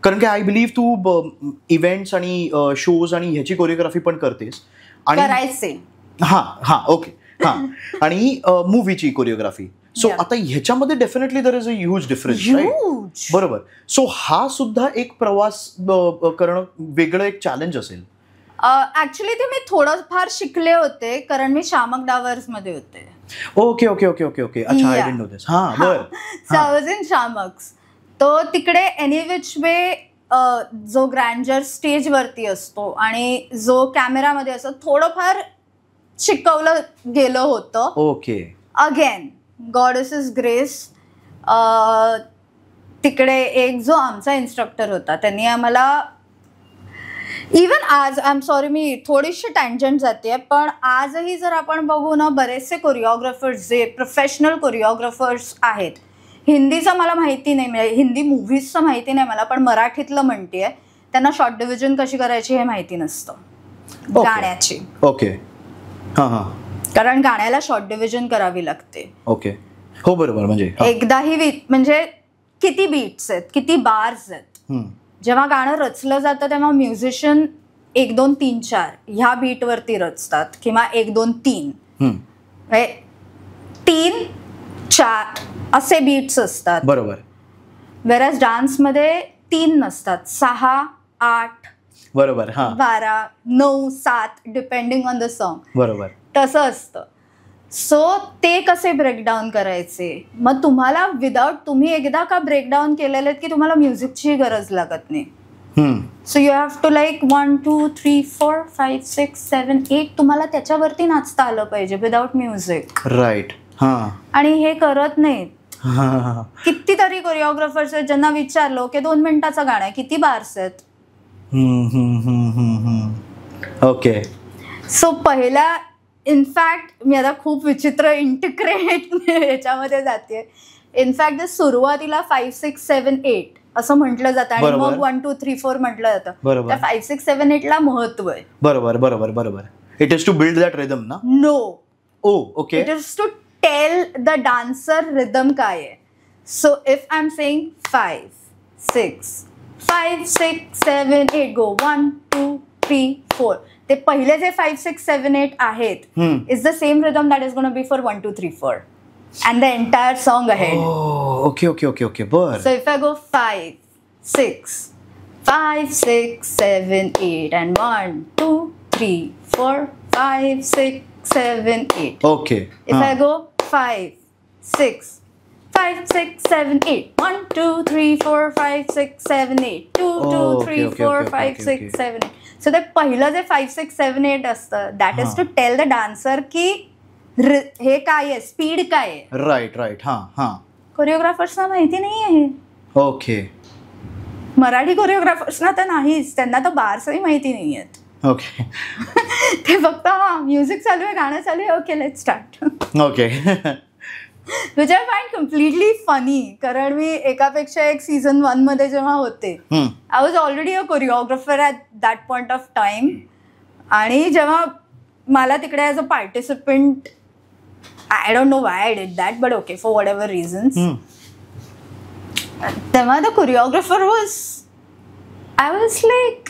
कारण की आय बिलीव्ह तू इव्हेंट्स आणि शोज आणि ह्याची कोरिओग्राफी पण करतेस. आणि करायचे. हां ओके. हां. आणि मूवीची कोरिओग्राफी. सो आता ह्याच्यामध्ये definitely there is a huge difference, right? बरोबर. सो हा सुद्धा एक प्रवास करणं वेगळं एक चॅलेंज असेल. ऍक्च्युली ते मी थोडंफार शिकले होते, कारण मी शामक डावर्स मध्ये होते. Okay okay okay okay okay. अच्छा, आय डिडंट नो दिस. हां, बरं. So I was in Shiamak's. तो तिकडे एनी विच वे जो ग्रँडर स्टेजवरती असतो आणि जो कॅमेरामध्ये असतो, थोडंफार शिकवलं गेलं होतं. ओके. अगेन गॉडेसेस ग्रेस, तिकडे एक जो आमचा इन्स्ट्रक्टर होता त्यांनी आम्हाला इवन आज, आय एम सॉरी मी थोडीशी टँजंट जाते, पण आजही जर आपण बघू ना, बरेचसे कोरिओग्राफर्स जे प्रोफेशनल कोरिओग्राफर्स आहेत, हिंदीचं मला माहिती नाही, म्हणजे हिंदी मूव्हीजचं माहिती नाही मला, पण मराठीतलं म्हणते आहे, त्यांना शॉर्ट डिव्हिजन कशी करायची हे माहिती नसतं गाण्याची. ओके, हां हां, कारण गाण्याला शॉर्ट डिव्हिजन करावी लागते. ओके, हो बरोबर. म्हणजे एकदाही म्हणजे किती बीट्स आहेत, किती बार्स आहेत. जेव्हा गाणं रचलं जातं तेव्हा म्युझिशियन 1 2 3 4 ह्या बीटवरती रचतात, किंवा 1 2 3 3 4 असे बीट्स असतात. बरोबर. वेरॅज डान्समध्ये 3 नसतात, 6 8 बरोबर, 12 9 7 डिपेंडिंग ऑन द सॉन्ग. बरोबर, तसं असतं. सो ते कसे ब्रेकडाऊन करायचे, मग तुम्हाला विदाउट, तुम्ही एकदा का ब्रेकडाऊन केलेले आहेत की तुम्हाला म्युझिकची गरज लागत नाही. So you have to like 1 2 3 4 5 6 7 8 तुम्हाला त्याच्यावरती नाचता आलं पाहिजे विदाउट म्युझिक. राईट. आणि हे करत नाहीत. कितीतरी कोरिओग्राफर्स आहेत ज्यांना विचारलो की 2 मिनिटाचं गाणं आहे, किती बार्स आहेत. ओके. सो पहिला, इनफॅक्ट मी आता खूप विचित्र इंटिग्रेट याच्यामध्ये जाते. इनफॅक्ट सुरुवातीला 5 6 7 8 असं म्हटलं जातं आणि मग 1 2 3 4 म्हटलं जातं. त्या 5 6 7 8 ला महत्व आहे. बरोबर बरोबर बरोबर. It is to build that rhythm ना. No. Okay. It is to tell the dancer rhythm काय आहे. So if I am saying 5 6 5 6 7 8 go 1 2 3 4, ते पहिले जे 5 6 7 8 आहेत is the same rhythm that is gonna be for 1 2 3 4 and the entire song ahead. Okay okay okay okay. बर. So if I go 5 6 5 6 7 8 and 1 2 3 4 5 6 7 8. Okay. If I go 5 6 5 6 7 8 1 2 3 4 5 6 7 8 2 2 3 4 5 6 7 8. So ते पहिलं जे 5 6 7 8 असतं that is to tell the dancer की हे काय आहे, speed काय आहे. Right right. कोरिओग्राफर्सना माहिती नाही आहे. ओके. मराठी कोरिओग्राफर्सना तर नाहीच, त्यांना तर बार्सही माहिती नाही आहेत. ओके. ते फक्त म्युझिक चालू आहे, गाणं चालू आहे, okay let's start. Okay. Which I find completely funny. कारण मी एकापेक्षा एक सीझन 1 मध्ये जेव्हा होते, I was already a choreographer at that point of time. आणि जेव्हा मला तिकडे as a participant, I don't know why I did that, but okay for whatever reasons, तेव्हा the choreographer was, I was like,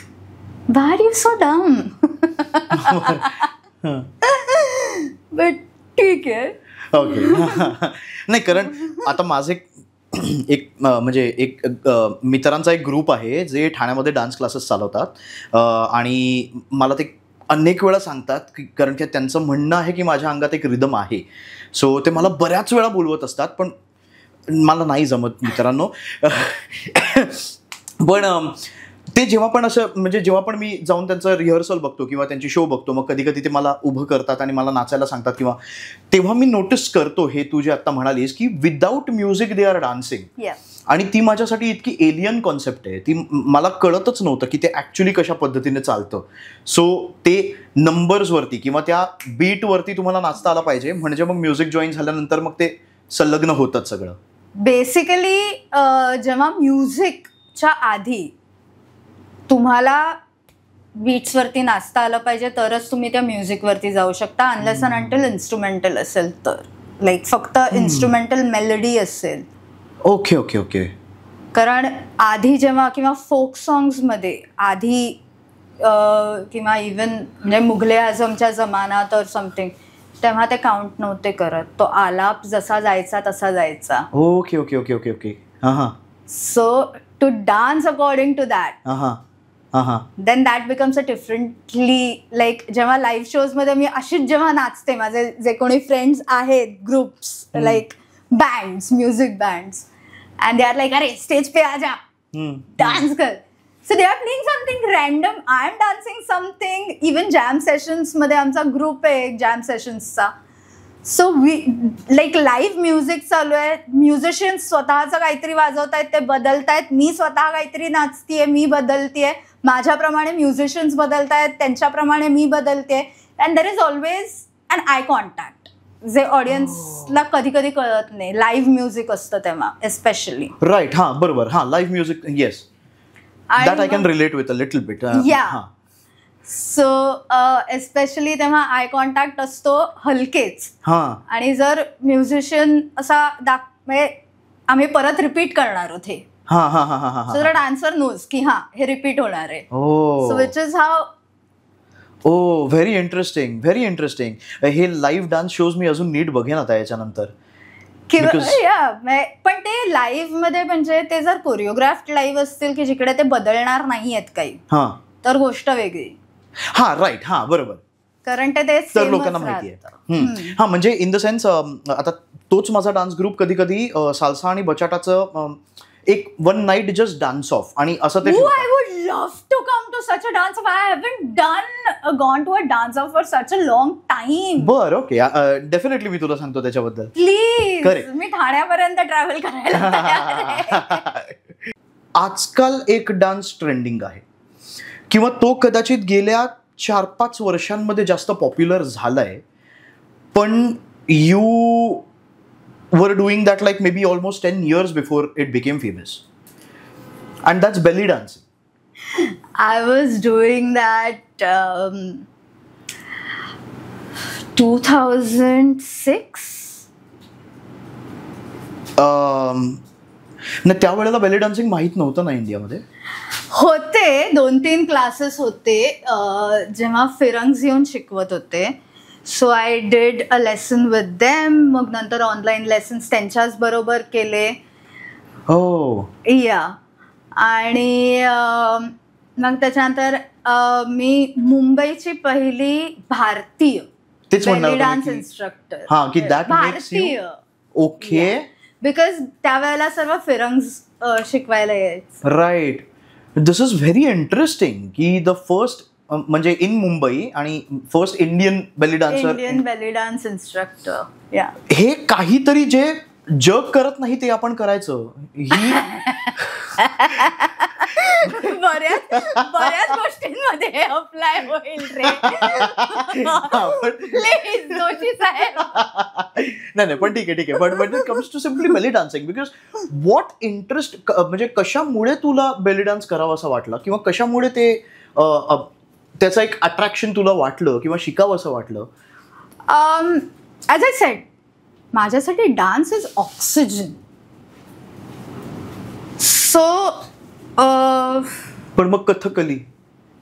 why are you so dumb? But ठीक आहे. Okay. नाही, कारण आता माझे एक म्हणजे एक मित्रांचा एक ग्रुप आहे जे ठाण्यामध्ये डान्स क्लासेस चालवतात आणि मला ते अनेक वेळा सांगतात की, कारण की त्यांचं म्हणणं आहे की माझ्या अंगात एक रिदम आहे. सो ते मला बऱ्याच वेळा बोलवत असतात, पण मला नाही जमत मित्रांनो. पण ते जेव्हा पण असं, म्हणजे जेव्हा पण मी जाऊन त्यांचं रिहर्सल बघतो किंवा त्यांची शो बघतो, मग कधी कधी ते मला उभं करतात आणि मला नाचायला सांगतात, किंवा तेव्हा मी नोटीस करतो हे तू जे आत्ता म्हणालीस की without music they are dancing. आणि ती माझ्यासाठी इतकी एलियन कॉन्सेप्ट आहे, ती मला कळतच नव्हतं की ते ॲक्च्युली कशा पद्धतीने चालतं. सो ते नंबर्सवरती किंवा त्या बीटवरती तुम्हाला नाचता आला पाहिजे, म्हणजे मग म्युझिक जॉईन झाल्यानंतर मग ते संलग्न होतात सगळं. बेसिकली जेव्हा म्युझिकच्या आधी तुम्हाला बीट्सवरती नाचता आलं पाहिजे तरच तुम्ही त्या म्युझिकवरती जाऊ शकता. अनलेस अँड अंटिल इन्स्ट्रुमेंटल असेल तर, लाईक फक्त इन्स्ट्रुमेंटल मेलोडी असेल. Okay okay okay. कारण आधी जेव्हा, किंवा फोक सॉंग्समध्ये आधी किंवा इवन म्हणजे मुघले आझमच्या जमान्यात और समथिंग, तेव्हा ते काउंट नव्हते करत. तो आलाप जसा जायचा तसा जायचा. Okay okay okay okay okay. So to dance according to that, then that becomes a differently, like जेव्हा लाईव्ह शोज मध्ये मी अशीच जेव्हा नाचते, माझे जे कोणी फ्रेंड्स आहेत, groups, like bands, music bands, and they are like, अरे स्टेज पे आ जा, डान्स कर. So they are playing something random, I am dancing something. Even jam sessions मध्ये आमचा ग्रुप आहे जॅम सेशन्सचा, सो लाईक लाईव्ह म्युझिक चालू आहे, म्युझिशियन्स स्वतःचं काहीतरी वाजवतायत, ते बदलतायत, मी स्वतः काहीतरी नाचतीये, मी बदलतीये, माझ्याप्रमाणे म्युझिशियन्स बदलतायत, त्यांच्याप्रमाणे मी बदलते, and there is always an eye contact, जे ऑडियन्सला कधी कधी कळत नाही. लाईव्ह म्युझिक असतं तेव्हा एस्पेशली. राईट, हा बरोबर, हा live music, yes, that I can relate with a little bit. या, सो एस्पेशली तेव्हा आय कॉन्टॅक्ट असतो हलकेच. आणि जर म्युझिशियन असा म्हणजे आम्ही परत रिपीट करणार आहोत हे, सो द डान्सर नोज की हा हे रिपीट होणार आहे. So which is how. Oh, very interesting, very interesting. हे लाईव्ह डान्स शोज मी अजून नीट बघेन आता याच्यानंतर. पण ते लाईव्ह मध्ये म्हणजे ते जर कोरिओग्राफ्ड लाईव्ह असतील की जिकडे ते बदलणार नाही आहेत काही, तर गोष्ट वेगळी. हा राईट, हा बरोबर, कारण ते तर लोकांना माहिती आहे. हा म्हणजे इन द सेन्स आता तोच माझा डान्स ग्रुप कधी कधी साल्सा आणि बचाटाचं एक one night just dance off आणि असं ते. I would love to come to such a dance off. I haven't gone to a dance off for such a long time. बरं, ओके, डेफिनेटली मी तुला सांगतो त्याच्याबद्दल. प्लीज, मी ठाण्यापर्यंत ट्रॅव्हल करायला. आजकाल एक डान्स ट्रेंडिंग आहे किंवा तो कदाचित गेल्या 4-5 वर्षांमध्ये जास्त पॉप्युलर झालाय, पण you were doing that like maybe almost 10 years before it became famous, and that's belly dancing. I was doing that 2006. त्यावेळेला बेली डान्सिंग माहीत नव्हतं ना इंडियामध्ये. होते 2-3 क्लासेस होते जेव्हा फिरंग्स येऊन शिकवत होते. So I did a lesson with them. मग नंतर ऑनलाईन लेसन्स त्यांच्याच बरोबर केले. हो, या, आणि मग त्याच्यानंतर मी मुंबईची पहिली भारतीय बेली डान्स इन्स्ट्रक्टर. भारतीय. ओके, बिकॉज त्यावेळेला सर्व फिरंग्स शिकवायला यायचं. Right. This is very interesting की द फर्स्ट म्हणजे इन मुंबई आणि first Indian belly dance instructor. Yeah, हे काहीतरी जे जग करत नाही ते आपण करायचं. ही बऱ्याच गोष्टींमध्ये अप्लाय होईल रे. नाही, पण ठीक आहे. But when it comes to simply belly dancing, because what interest, म्हणजे कशामुळे तुला बेली डान्स करावा असं वाटलं किंवा कशामुळे ते त्याचं एक अट्रॅक्शन तुला वाटलं किंवा शिकावं असं वाटलं? ॲज आय सेड, माझ्यासाठी डान्स इज ऑक्सिजन. सो पण मग कथकली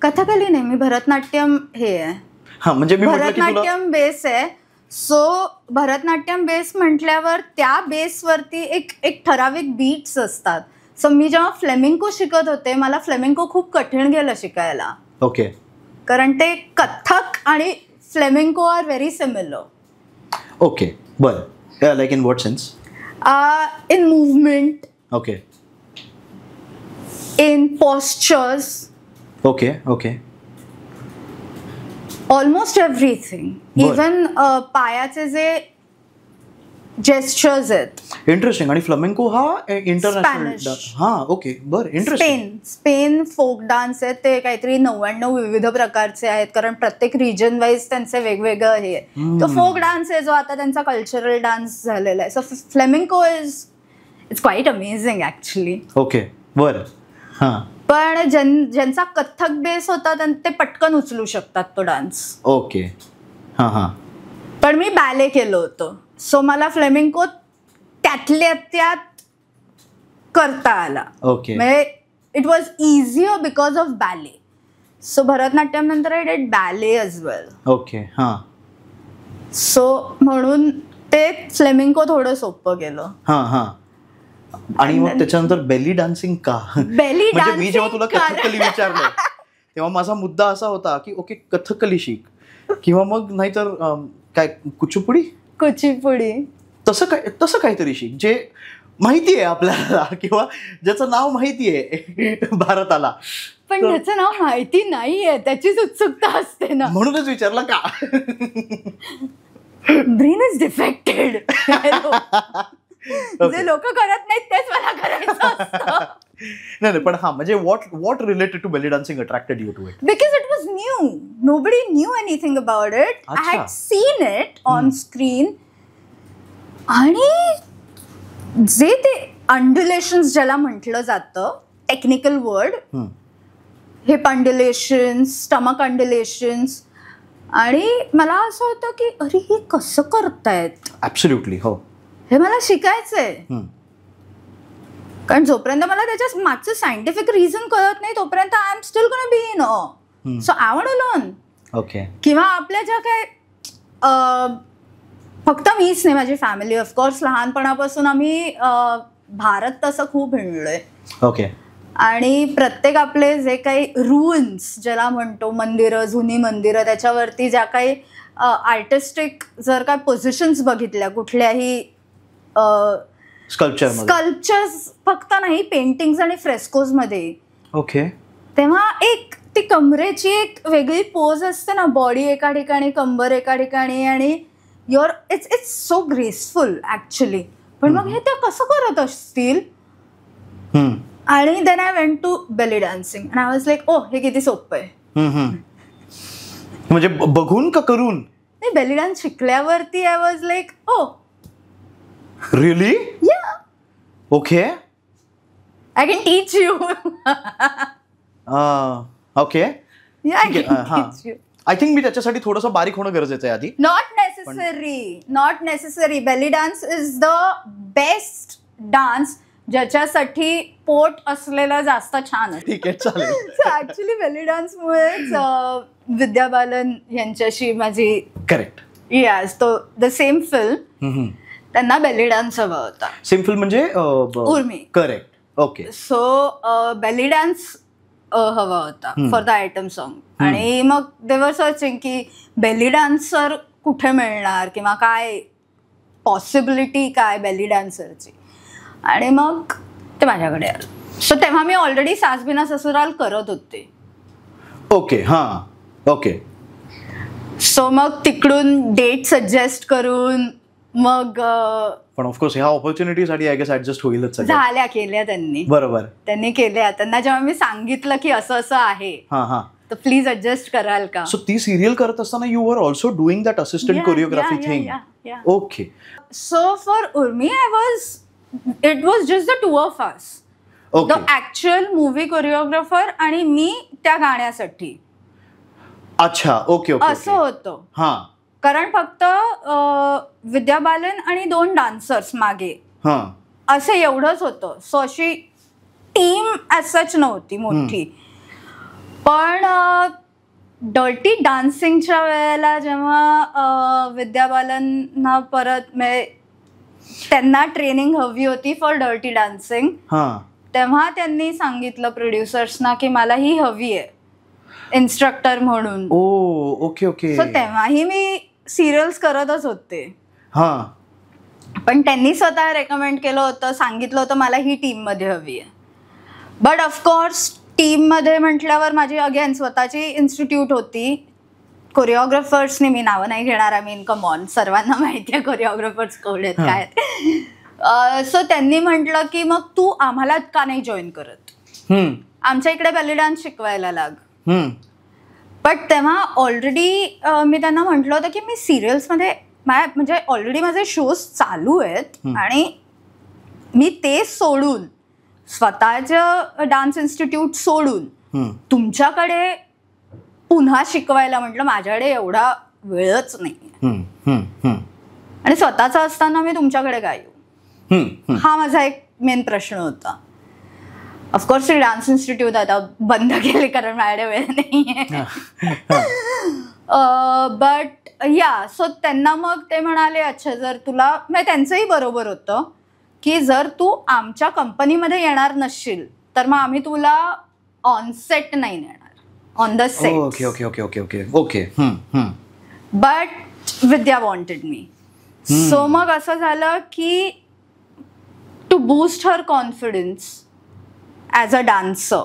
नाही, मी भरतनाट्यम हे आहे. हा, म्हणजे भरतनाट्यम बेस आहे. सो भरतनाट्यम बेस म्हटल्यावर त्या बेसवरती एक ठराविक बीट्स असतात. सो मी जेव्हा फ्लेमिंको शिकत होते, मला फ्लेमिंको खूप कठीण गेलं शिकायला. ओके, कारण ते कथक आणि फ्लेमिंको आर व्हेरी सिमिलर. ओके, बरं. Like in what sense? In movement. Okay. In postures. Okay. Almost everything. Even पायाचे जे जेस्चर्स आहेत. इंटरेस्टिंग. आणि फ्लेमेंको हा इंटरनॅशनल. हा, ओके, बरं, इंटरेस्टिंग. स्पेन फोक डान्स आहेत, ते काहीतरी 99 विविध प्रकारचे आहेत, कारण प्रत्येक रिजन वाईज त्यांचे वेगवेगळं हे आहे. तो फोक डान्स आहे जो आता त्यांचा कल्चरल डान्स झालेला आहे. So flamenco it's quite amazing actually. Okay, बरं. पण ज्यांचा कथ्थक बेस होता ते पटकन उचलू शकतात तो डान्स. ओके, पण मी बॅले केलं होतं, सो मला फ्लेमिंको त्यातल्या त्यात करता आला. ओके, म्हणजे it was easier because of ballet. So Bharatanatyam नंतर I did ballet as well. Okay, so म्हणून ते फ्लेमिंको थोडं सोपं गेलं. आणि मग त्याच्यानंतर बेली डान्सिंग का? म्हणजे मी जेव्हा तुला कथकली विचारलं तेव्हा माझा मुद्दा असा होता की ओके, कथकली शिक किंवा मग नाहीतर काय कुचिपुडी तसं काहीतरी शिक जे माहिती आहे आपल्याला किंवा ज्याचं नाव माहिती आहे भारताला. पण त्याचं नाव माहिती नाहीये, त्याचीच उत्सुकता असते ना, म्हणूनच विचारलं का. Brain is defected. जे लोक करत नाहीत तेच मला करायचं असतं. नाही पण हा म्हणजे what related to belly dancing attracted you to it? Because it was new. Nobody knew anything about it. I had seen it on screen. आणि जे ते अंडुलेशन्स ज्याला म्हटलं जातं, टेक्निकल वर्ड, हिप अंडुलेशन्स, स्टमक अंडुलेशन्स, आणि मला असं होतं की अरे हे कसं करतायत. ऍब्सोल्युटली. हो, हे मला शिकायचंय. कारण जोपर्यंत मला त्याच्या मागचं सायंटिफिक रिझन कळत नाही तोपर्यंत I am still gonna be in awe. So I want to learn. Okay. किंवा आपल्या ज्या काय फक्त मीच नाही, माझी फॅमिली ऑफकोर्स, लहानपणापासून आम्ही भारत तसं खूप हिंडलोय. ओके. आणि प्रत्येक आपले जे काही रुन्स ज्याला म्हणतो, मंदिरं, जुनी मंदिरं, त्याच्यावरती ज्या काही आर्टिस्टिक जर काय पोझिशन्स बघितल्या कुठल्याही स्कल्पचर्स, फक्त नाही, पेंटिंग्स आणि फ्रेस्कोज मध्ये. ओके. तेव्हा एक ती कमरेची एक वेगळी पोज असते ना, बॉडी एका ठिकाणी, कंबर एका ठिकाणी, आणि your it's so graceful actually. पण मग हे ते कसं करत असतील. आणि then I went to belly dancing and I was like, oh हे किती सोपं आहे. म्हणजे बघून का करून? नाही, बेली डान्स शिकल्यावरती I was like, oh really? Yeah, okay, I can teach you. Okay. I think मी त्याच्यासाठी थोडंसं बारीक होणं गरजेचं आहे आधी. Not necessary. Belly dance is the best dance ज्याच्यासाठी पोट असलेला जास्त छान आहे. ठीक आहे, चालेल. ऍक्च्युली बेली डान्समुळेच विद्या बालन यांच्याशी माझी, करेक्ट, यास, तो द सेम फिल्म, त्यांना बेली डान्स हवा होता. सेम फिल्म म्हणजे Urumi. Correct. Okay. So belly dance हवा होता फॉर द आयटम सॉन्ग. आणि मग देवर सर्चिंग की बेली डान्सर कुठे मिळणार किंवा काय पॉसिबिलिटी काय बेली डान्सरची. आणि मग ते माझ्याकडे आलं. सो तेव्हा मी ऑलरेडी सास बिना ससुराल करत होते. ओके. हां. ओके. सो मग तिकडून डेट सजेस्ट करून मग पण ऑफकोर्स ह्या ऑपॉर्च्युनिटीसाठी आय गेस ऍडजस्ट होईलच. झाल्या, केल्या त्यांनी. बरोबर, त्यांनी केल्या. त्यांना जेव्हा मी सांगितलं की असं असं आहे, तर प्लीज ऍडजस्ट कराल का. सो ती सिरियल करत असताना you were also doing that assistant choreography thing. Okay. So for Urmi it was just the two of us. Okay. The actual movie choreographer आणि मी त्या गाण्यासाठी. अच्छा. ओके. ओके. असं होतं. हां. कारण फक्त विद्या बालन आणि 2 डान्सर्स मागे, असं एवढंच होतं. सो अशी टीम ॲज सच नव्हती मोठी. पण डर्टी डान्सिंगच्या वेळेला जेव्हा विद्या बालनना परत त्यांना ट्रेनिंग हवी होती फॉर डर्टी डान्सिंग, तेव्हा त्यांनी सांगितलं प्रोड्युसर्सना की मला ही हवी आहे इन्स्ट्रक्टर म्हणून. ओके. ओके. सो तेव्हाही मी सिरियल्स करतच होते. पण त्यांनी स्वतः रेकमेंड केलं होतं, सांगितलं होतं मला ही टीम मध्ये हवी आहे. बट ऑफकोर्स टीम मध्ये म्हटल्यावर माझी अगेन स्वतःची इन्स्टिट्यूट होती. कोरिओग्राफर्सनी, मी नावं नाही घेणार, आय मीन कम ऑन, सर्वांना माहिती आहे कोरिओग्राफर्स कोण आहेत काय. सो त्यांनी म्हटलं की मग तू आम्हाला का नाही जॉईन करत, आमच्या इकडे बेली डान्स शिकवायला लाग. बट तेव्हा ऑलरेडी मी त्यांना म्हटलं होतं की मी सिरियल्समध्ये म्हणजे ऑलरेडी माझे शोज चालू आहेत आणि मी ते सोडून, स्वतःचं डान्स इन्स्टिट्यूट सोडून तुमच्याकडे पुन्हा शिकवायला म्हटलं माझ्याकडे एवढा वेळच नाही. आणि स्वतःचा असताना मी तुमच्याकडे काय येऊ, हा माझा एक मेन प्रश्न होता. ऑफकोर्स डान्स इन्स्टिट्यूट आता बंद केले कारण माझ्याकडे वेळ नाहीये. बट या, सो त्यांना मग ते म्हणाले अच्छा जर तुला, म्हणजे त्यांचंही बरोबर होतं की जर तू आमच्या कंपनीमध्ये येणार नसशील तर मग आम्ही तुला ऑन सेट नाही नेणार, on the set. Okay okay okay okay okay okay. But Vidya wanted me. So मग असं झालं की to boost her confidence as a dancer,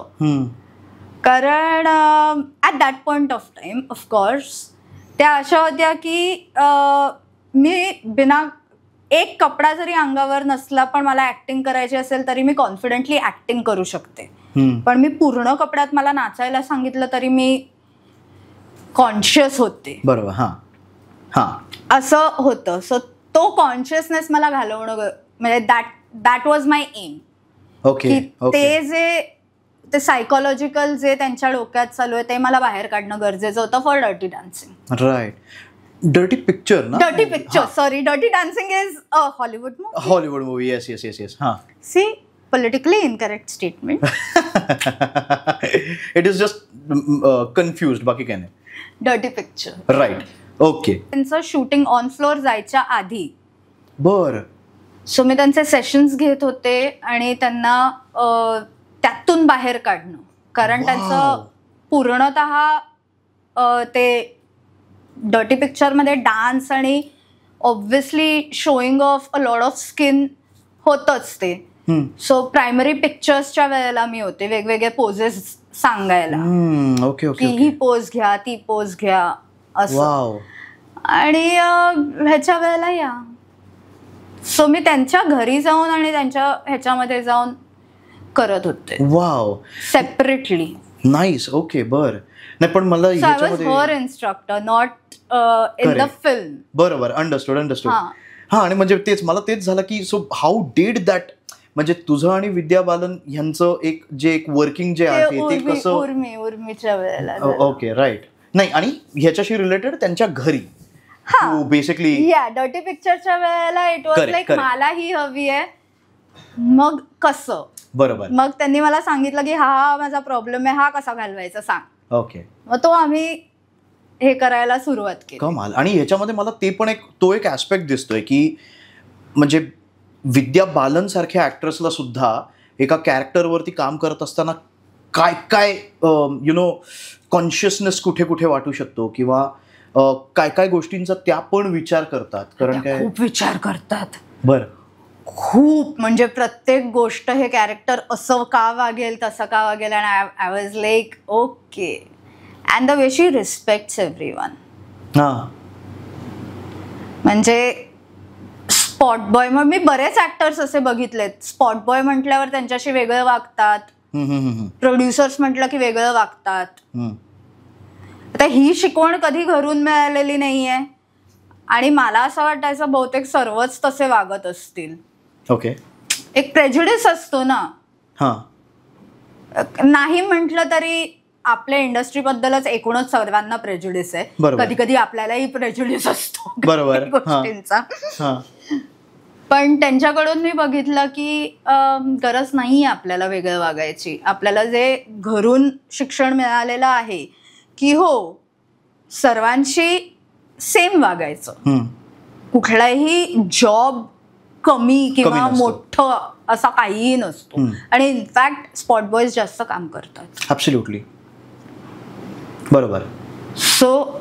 कारण at that point of time of course त्या अशा होत्या की मी बिना एक कपडा जरी अंगावर नसला पण मला ऍक्टिंग करायची असेल तरी मी कॉन्फिडेंटली ऍक्टिंग करू शकते. पण मी पूर्ण कपड्यात मला नाचायला सांगितलं तरी मी कॉन्शियस होते. बरोबर. हां हां, असं होतं. सो तो कॉन्शियसनेस मला घालवणं म्हणजे that was my aim. Okay. ते सायकोलॉजिकल जे त्यांच्या डोक्यात चालू आहे ते मला बाहेर काढणं गरजेचं होतं for dirty dancing. Right. Dirty picture ना? Dirty picture, sorry, dirty dancing is a Hollywood movie. Yes yes yes yes. हां. See, politically incorrect statement. It is just confused, बाकी काय नाही. Dirty picture. राईट. ओके. त्यांचं shooting on floor जायच्या आधी बर. So मी त्यांचे सेशन्स घेत होते आणि त्यांना त्यातून बाहेर काढणं, कारण त्यांचं पूर्णतः ते डर्टी पिक्चरमध्ये डान्स आणि obviously showing of a lot of skin होतच ते. सो प्रायमरी पिक्चर्सच्या वेळेला मी होते वेगवेगळे पोजेस सांगायला. Okay okay. ही पोज घ्या, ती पोज घ्या असं. आणि ह्याच्या वेळेला या. सो मी त्यांच्या घरी जाऊन आणि त्यांच्या ह्याच्यामध्ये जाऊन करत होते. वाव. सेपरेटली. नाईस. ओके. बर. नाही पण मला her instructor not in the film. बरोबर. अंडरस्टूड. हा. आणि म्हणजे मला तेच झालं की सो हाऊ डिड दॅट, म्हणजे तुझं आणि विद्या बालन यांचं एक वर्किंग जे आहे ते कसं? उर्मीच्या वेळेला. ओके. राईट. नाही आणि ह्याच्याशी रिलेटेड त्यांच्या घरी बेसिकली डर्टी पिक्चरच्या वेळेला इट वॉज लाईक मला ही हवी आहे, मग कसं. बरोबर. मग त्यांनी मला सांगितलं की हा माझा प्रॉब्लेम आहे, हा कसा घालवायचा सांग. ओके. मग तो आम्ही हे करायला सुरुवात केली. कमाल. आणि ह्याच्यामध्ये मला ते पण तो एक ऍस्पेक्ट दिसतोय की म्हणजे विद्या बालन सारख्या ऍक्ट्रेसला सुद्धा एका कॅरेक्टरवरती काम करत असताना काय काय कॉन्शियसनेस कुठे कुठे वाटू शकतो किंवा काय काय गोष्टींचा त्या पण विचार करतात. कारण काय खूप विचार करतात. बरं. खूप म्हणजे प्रत्येक गोष्ट हे कॅरेक्टर असं का वागेल तसं का वागेल. And I was like okay. And the way she respects everyone. हां. म्हणजे स्पॉट बॉय, मग मी बरेच ऍक्टर्स असे बघितलेत, स्पॉट बॉय म्हटल्यावर त्यांच्याशी वेगळं वागतात, प्रोड्युसर्स म्हटलं की वेगळं वागतात. आता ही शिकवण कधी घरून मिळालेली नाहीये आणि मला असं वाटायचं बहुतेक सर्वच तसे वागत असतील. ओके. एक प्रेज्युडिस असतो ना. हां. नाही म्हटलं तरी आपल्या इंडस्ट्रीबद्दलच एकूणच सर्वांना प्रेज्युडिस आहे. कधी कधी आपल्यालाही प्रेज्युडिस असतो बरोबर गोष्टींचा. पण त्यांच्याकडून मी बघितलं की गरज नाही आपल्याला वेगळं वागायची. आपल्याला जे घरून शिक्षण मिळालेलं आहे की हो सर्वांशी सेम वागायचं, कुठलाही जॉब कमी किंवा मोठं असा काहीही नसतो. आणि इनफॅक्ट स्पॉट बॉयज जास्त काम करतात. ॲब्सोल्युटली. बरोबर. सो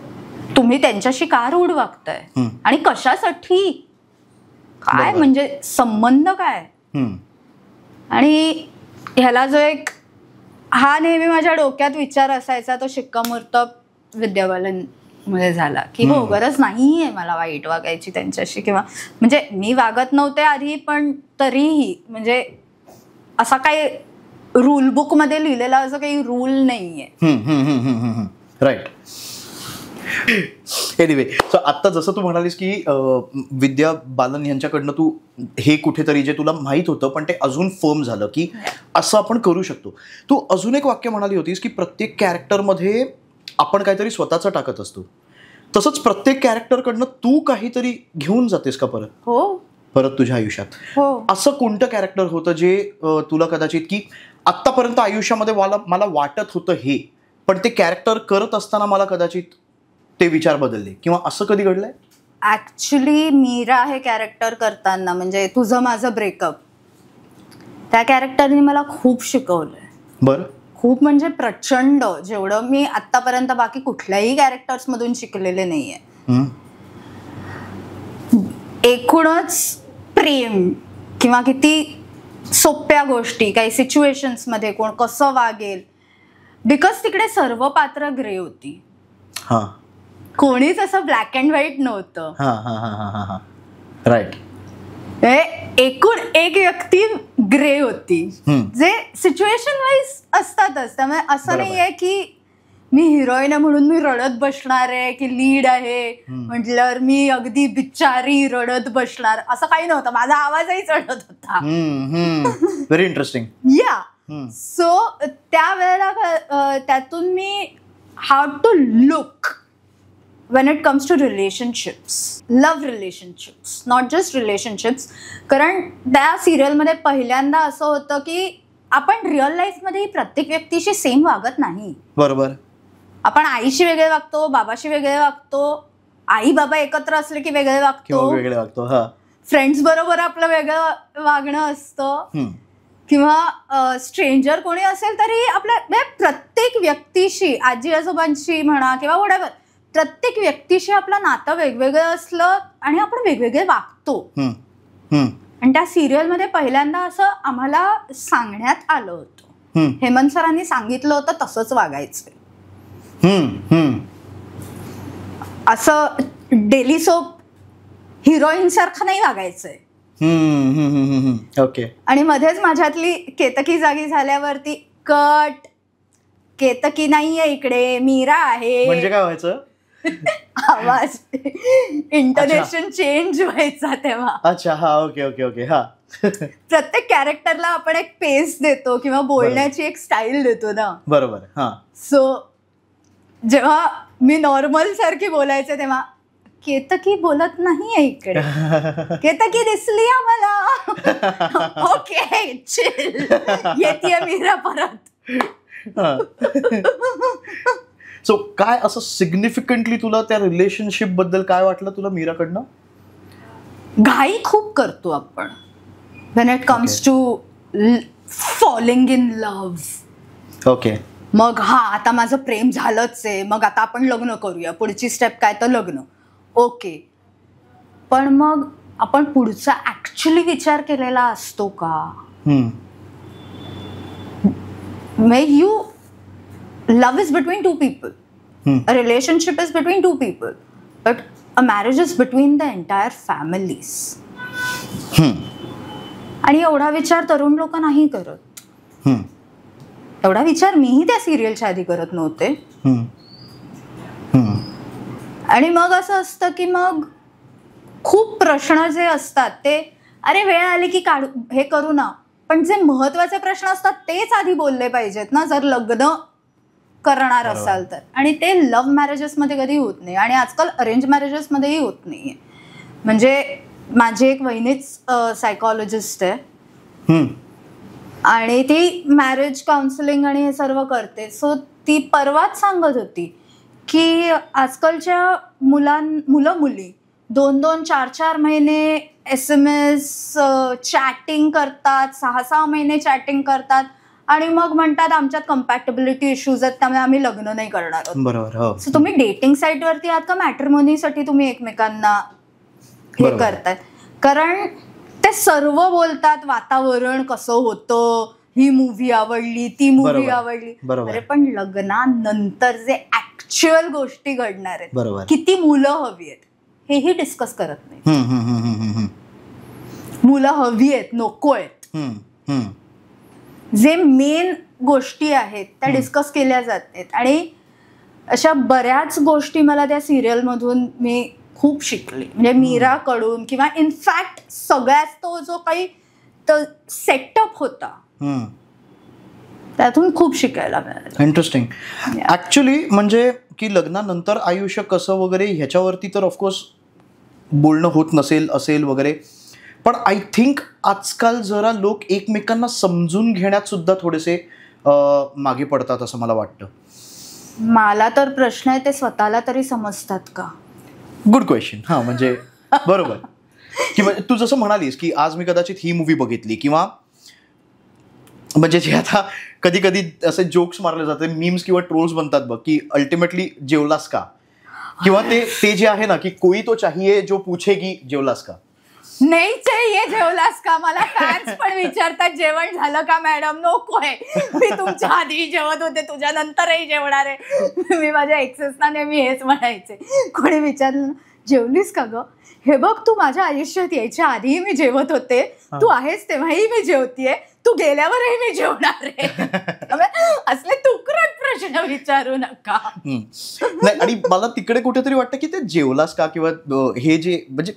तुम्ही त्यांच्याशी का रूढ वागताय आणि कशासाठी, काय म्हणजे संबंध काय. आणि ह्याला जो एक हा नेहमी माझ्या डोक्यात विचार असायचा तो शिक्कामोर्तब विद्या बालन मध्ये झाला की हो गरज नाहीये मला वाईट वागायची त्यांच्याशी, किंवा म्हणजे मी वागत नव्हते आधी पण तरीही म्हणजे असा काही रूल बुक मध्ये लिहिलेला असं काही रूल नाहीये. राईट. एनिवे, सो आत्ता जसं तू म्हणालीस की विद्या बालन यांच्याकडनं तू हे कुठेतरी जे तुला माहीत होतं पण ते अजून फर्म झालं की असं आपण करू शकतो. तू अजून एक वाक्य म्हणाली होतीस की प्रत्येक कॅरेक्टरमध्ये आपण काहीतरी स्वतःचं टाकत असतो, तसंच प्रत्येक कॅरेक्टरकडनं तू काहीतरी घेऊन जातेस का परत? हो. परत तुझ्या आयुष्यात. हो. असं कोणतं कॅरेक्टर होतं जे तुला कदाचित की आत्तापर्यंत आयुष्यामध्ये मला वाटत होतं हे, पण ते कॅरेक्टर करत असताना मला कदाचित ते विचार बदलले, किंवा असं कधी घडलंय? ऍक्च्युली मीरा हे कॅरेक्टर करताना म्हणजे तुझं माझं ब्रेकअप, त्या कॅरेक्टरने मला खूप शिकवलंय. बरं. खूप म्हणजे प्रचंड, जेवढं मी आतापर्यंत बाकी कुठल्याही कॅरेक्टर्स मधून शिकलेले नाहीये. एकूणच प्रेम किंवा किती सोप्या गोष्टी, काही सिच्युएशन्स मध्ये कोण कसं वागेल, बिकॉज तिकडे सर्व पात्र ग्रे होती. कोणीच असं ब्लॅक अँड व्हाईट नव्हतं. राईट. एकूण एक व्यक्ती ग्रे होती, जे सिच्युएशन वाईज असतातच. त्यामुळे असं नाहीये की मी हिरोईन आहे म्हणून मी रडत बसणार आहे, की लीड आहे म्हटल्यावर मी अगदी बिचारी रडत बसणार, असं काही नव्हतं. माझा आवाजही चढत होता. Very interesting. या सो त्यावेळेला त्यातून मी how to look when it comes to relationships, love relationships, not just relationships. कारण त्या सिरियलमध्ये पहिल्यांदा असं होतं की आपण रिअल लाईफमध्ये प्रत्येक व्यक्तीशी सेम वागत नाही. बरोबर. आपण आईशी वेगळे वागतो, बाबाशी वेगळे वागतो, आई बाबा एकत्र असले की वेगळे वागतो, फ्रेंड्स बरोबर आपलं वेगळं वागणं असतं, किंवा स्ट्रेंजर कोणी असेल तरी आपल्या प्रत्येक व्यक्तीशी, आजी आजोबांशी म्हणा किंवा व्हॉटएव्हर, प्रत्येक व्यक्तीशी आपलं नातं वेगवेगळं असलं आणि आपण वेगवेगळे वागतो. आणि त्या सिरियलमध्ये पहिल्यांदा असं आम्हाला सांगण्यात आलं होतं, हेमंत सरांनी सांगितलं होतं तसंच वागायचं. असं डेली सोप हिरोईन सारखं नाही वागायचंय. ओके. आणि मध्येच माझ्यातली केतकी जागी झाल्यावरती कट, केतकी नाहीये इकडे, मीरा आहे. म्हणजे काय व्हायचं? आवाज इंटोनेशन चेंज व्हायचा तेव्हा. अच्छा. हा. Okay okay okay. हा. प्रत्येक कॅरेक्टरला आपण एक पेस देतो किंवा बोलण्याची एक स्टाईल देतो ना. बरोबर. हा. सो जेव्हा मी नॉर्मल सारखी बोलायचे तेव्हा केतकी बोलत नाहीये इकडे, केतकी दिसली आम्हाला. ओके चिल, येते मीरा परत. सो काय असं सिग्निफिकंटली तुला त्या रिलेशनशिप बद्दल काय वाटलं तुला मीराकडनं? घाई खूप करतो आपण when it comes to falling in love. Okay. मग आता माझं प्रेम झालंच आहे, मग आता आपण लग्न करूया, पुढची स्टेप काय तर लग्न. ओके, पण मग आपण पुढचा ऍक्च्युली विचार केलेला असतो का? You love is between two people. A relationship is between two people. But a marriage is between the entire families. आणि एवढा विचार तरुण लोक नाही करत. एवढा विचार मीही त्या सिरियलच्या आधी करत नव्हते. आणि मग असं असतं की मग खूप प्रश्न जे असतात ते अरे वेळ आली की काढू, हे करू ना. पण जे महत्वाचे प्रश्न असतात तेच आधी बोलले पाहिजेत ना, जर लग्न करणार असाल तर. आणि ते लव्ह मॅरेजेसमध्ये कधी होत नाही, आणि आजकाल अरेंज मॅरेजेसमध्येही होत नाहीये. म्हणजे माझी एक वहिनीच सायकॉलॉजिस्ट आहे आणि ती मॅरेज काउन्सिलिंग आणि हे सर्व करते. सो ती परवाच सांगत होती की आजकालच्या मुलं मुली 2-2, 4-4 महिने SMS चॅटिंग करतात, 6-6 महिने चॅटिंग करतात आणि मग म्हणतात आमच्यात कम्पॅटेबिलिटी इश्यूज आहेत त्यामुळे आम्ही लग्न नाही करणार. बरोबर. सो तुम्ही डेटिंग साईट वरती आहात का मॅट्रिमोनीसाठी तुम्ही एकमेकांना हे करतायत? कारण ते सर्व बोलतात वातावरण कसं होतं, ही मूव्ही आवडली, ती मूव्ही आवडली. अरे पण लग्नानंतर जे ऍक्च्युअल गोष्टी घडणार आहेत, किती मुलं हवी आहेत हेही डिस्कस करत नाही. मुलं हवी आहेत नको आहेत, जे मेन गोष्टी आहेत त्या डिस्कस केल्या जातात. आणि अशा बऱ्याच गोष्टी मला त्या सिरियलमधून मी खूप शिकले. म्हणजे मीराकडून किंवा इनफॅक्ट सगळ्यात तो जो काही सेटअप होता त्यातून खूप शिकायला मिळालं. इंटरेस्टिंग. ऍक्च्युली म्हणजे की लग्नानंतर आयुष्य कसं वगैरे ह्याच्यावरती तर ऑफकोर्स बोलणं होत नसेल असेल वगैरे, पण आय थिंक आजकाल जरा लोक एकमेकांना समजून घेण्यात सुद्धा थोडेसे मागे पडतात असं मला वाटतं. मला तर प्रश्न आहे, ते स्वतःला तरी समजतात का? Good question. हा म्हणजे बरोबर. किंवा तू जसं म्हणालीस की आज मी कदाचित ही मूव्ही बघितली, किंवा म्हणजे जे आता कधी कधी असे जोक्स मारले जाते, मीम्स किंवा ट्रोल्स बनतात बघ, की अल्टिमेटली जेवलास का, किंवा ते जे आहे ना की कोई तो चाहिए जो पूछेगी जेवलास का. नाहीच आहे, ये जेवलास का? मला फॅन्स पण विचारतात जेवण झालं का मॅडम. नकोय, मी तुमच्या आधी जेवत होते, तुझ्या नंतरही जेवणार आहे. मी माझ्या एक्सेसना नेहमी हेच म्हणायचे. कोणी विचारलं जेवलीस का ग, हे बघ तू माझ्या आयुष्यात यायच्या आधीही मी जेवत होते, तू आहेस तेव्हाही मी जेवतीये, तू गेल्यावरही मी जेवणार आहे. असले तुकरट प्रश्न विचारू नका. नाही, आणि मला तिकडे कुठेतरी वाटतं की ते जेवलास का किंवा हे जे म्हणजे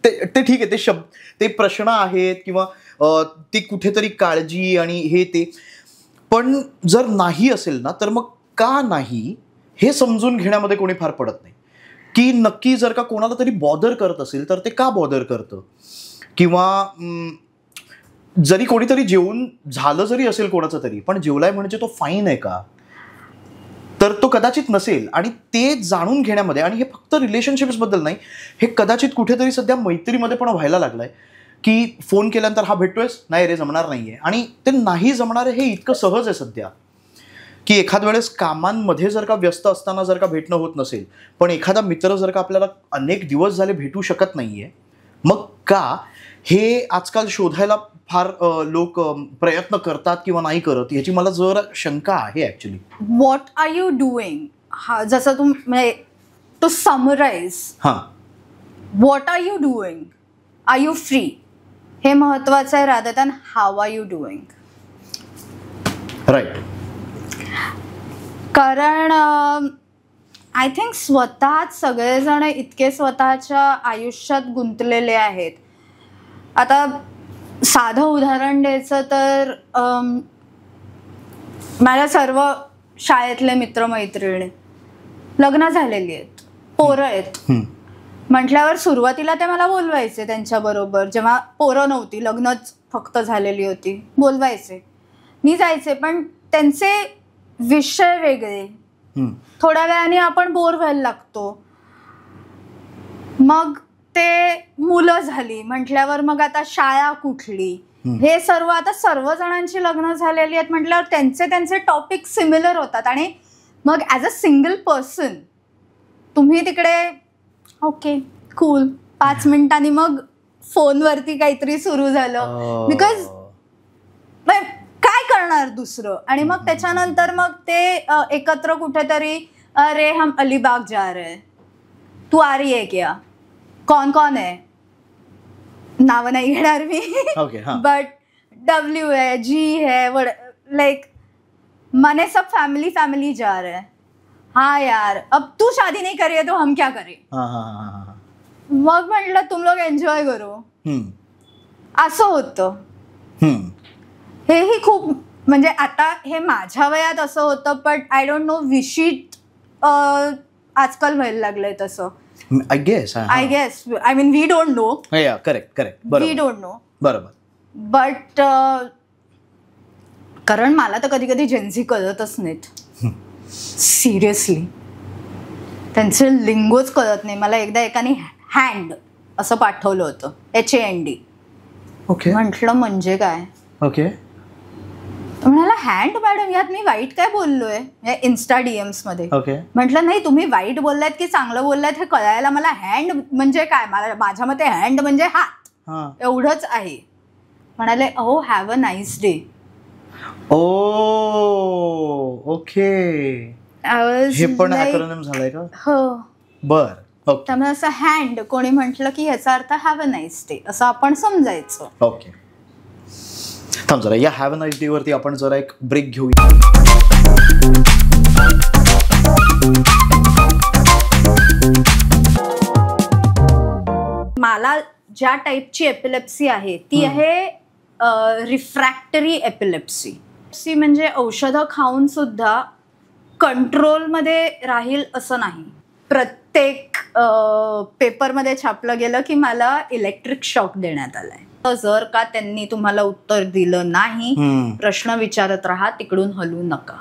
ते ठीक आहे, ते शब्द, ते प्रश्न आहेत किंवा ती कुठेतरी काळजी आणि हे ते, पण जर नाही असेल ना तर मग का नाही हे समजून घेण्यामध्ये कोणी फार पडत नाही. की नक्की जर का कोणाला तरी बॉदर करत असेल तर ते का बॉदर करतं, किंवा जरी कोणीतरी जेवून झालं जरी असेल कोणाचं तरी, पण जेवलाय म्हणजे तो फाईन आहे का, तर तो कदाचित नसेल. आणि ते जाणून घेण्यामध्ये, आणि हे फक्त रिलेशनशिप्स बद्दल नाही, हे कदाचित कुठेतरी सध्या मैत्रीमध्ये पण व्हायला लागलंय की फोन केल्यानंतर हा भेटतोयस, नाही रे जमणार नाहीये. आणि ते नाही जमणार हे इतकं सहज आहे सध्या की एखाद वेळेस कामांमध्ये जर का व्यस्त असताना जर का भेटणं होत नसेल, पण एखादा मित्र जर का आपल्याला अनेक दिवस झाले भेटू शकत नाहीये, मग का हे आजकाल शोधायला फार लोक प्रयत्न करतात किंवा नाही करत, याची मला जरा शंका आहे actually. What are you doing, हा जसं तू म्हणजे to summarize, what are you doing, are you free, हे महत्वाचं आहे rather than how are you doing. Right. कारण आय थिंक स्वतःच सगळेजण इतके स्वतःच्या आयुष्यात गुंतलेले आहेत. आता साधं उदाहरण द्यायचं तर माझ्या सर्व शाळेतले मित्रमैत्रिणी लग्न झालेली आहेत, पोरं आहेत. म्हटल्यावर सुरुवातीला ते मला बोलवायचे त्यांच्याबरोबर, जेव्हा पोरं नव्हती, लग्नच फक्त झालेली होती, बोलवायचे, मी जायचे. पण त्यांचे विषय वेगळे, थोड्या वेळाने आपण बोर व्हायला लागतो. मग ते मुलं झाली म्हटल्यावर मग आता शाळा कुठली, हे सर्व, आता सर्व जणांची लग्न झालेली आहेत म्हटल्यावर त्यांचे टॉपिक सिमिलर होतात. आणि मग ॲज अ सिंगल पर्सन तुम्ही तिकडे ओके कूल, 5 मिनिटांनी मग फोनवरती काहीतरी सुरू झालं, बिकॉज काय करणार दुसरं. आणि मग त्याच्यानंतर मग ते एकत्र कुठेतरी, अरे हम अलिबाग जा रहे, तू आ रही है क्या, कौन कौन है, नाव नाही घेणार मी, बट डब्ल्यू है, जी है, लाइक मने सब फैमिली फैमिली जा रहे हैं. हाँ यार, अब तू शादी नहीं करी है तो हम क्या करें. मग म्हटलं तुम लोग एन्जॉय करो, असं होतं. हेही खूप, म्हणजे आता हे माझ्या वयात असं होतं, बट आय डोंट नो विशीत आजकाल व्हायला लागलंय तसं. I guess. I mean, we don't know. Yeah, correct. We don't know. बरोबर. But कारण मला तर कधी कधी जेन्झी कळतच नाहीत. सिरियसली त्यांचे लिंगोच कळत नाही. मला एकदा एकाने हँड असं पाठवलं होतं, HAND. ओके. म्हटलं म्हणजे काय. ओके. म्हणाला हँड मॅडम, यात मी वाईट काय बोललोय इन्स्टा DMs मध्ये. म्हटलं नाही, तुम्ही वाईट बोललायत की चांगलं बोललायत हे कळायला मला हँड म्हणजे काय, माझ्या मते हँड म्हणजे हात, एवढंच आहे. म्हणाले अहो have a nice day. Okay. हे पण ॲक्रोनिम झालंय का. हो. बर. त्यामुळे असं हँड कोणी म्हटलं की ह्याचा अर्थ हॅव अ नाईस डे असं आपण समजायचं. ओके. थांब जरा, या हॅव अ नाईस डे वरती आपण जरा एक ब्रेक घेऊया. मला ज्या टाईपची एपिलेप्सी आहे ती आहे रिफ्रॅक्टरी एपिलेप्सी. म्हणजे औषधं खाऊन सुद्धा कंट्रोलमध्ये राहील असं नाही. प्रत्येक पेपरमध्ये छापलं गेलं की मला इलेक्ट्रिक शॉक देण्यात आलाय. जर का त्यांनी तुम्हाला उत्तर दिलं नाही, प्रश्न विचारत राहा, तिकडून हलू नका.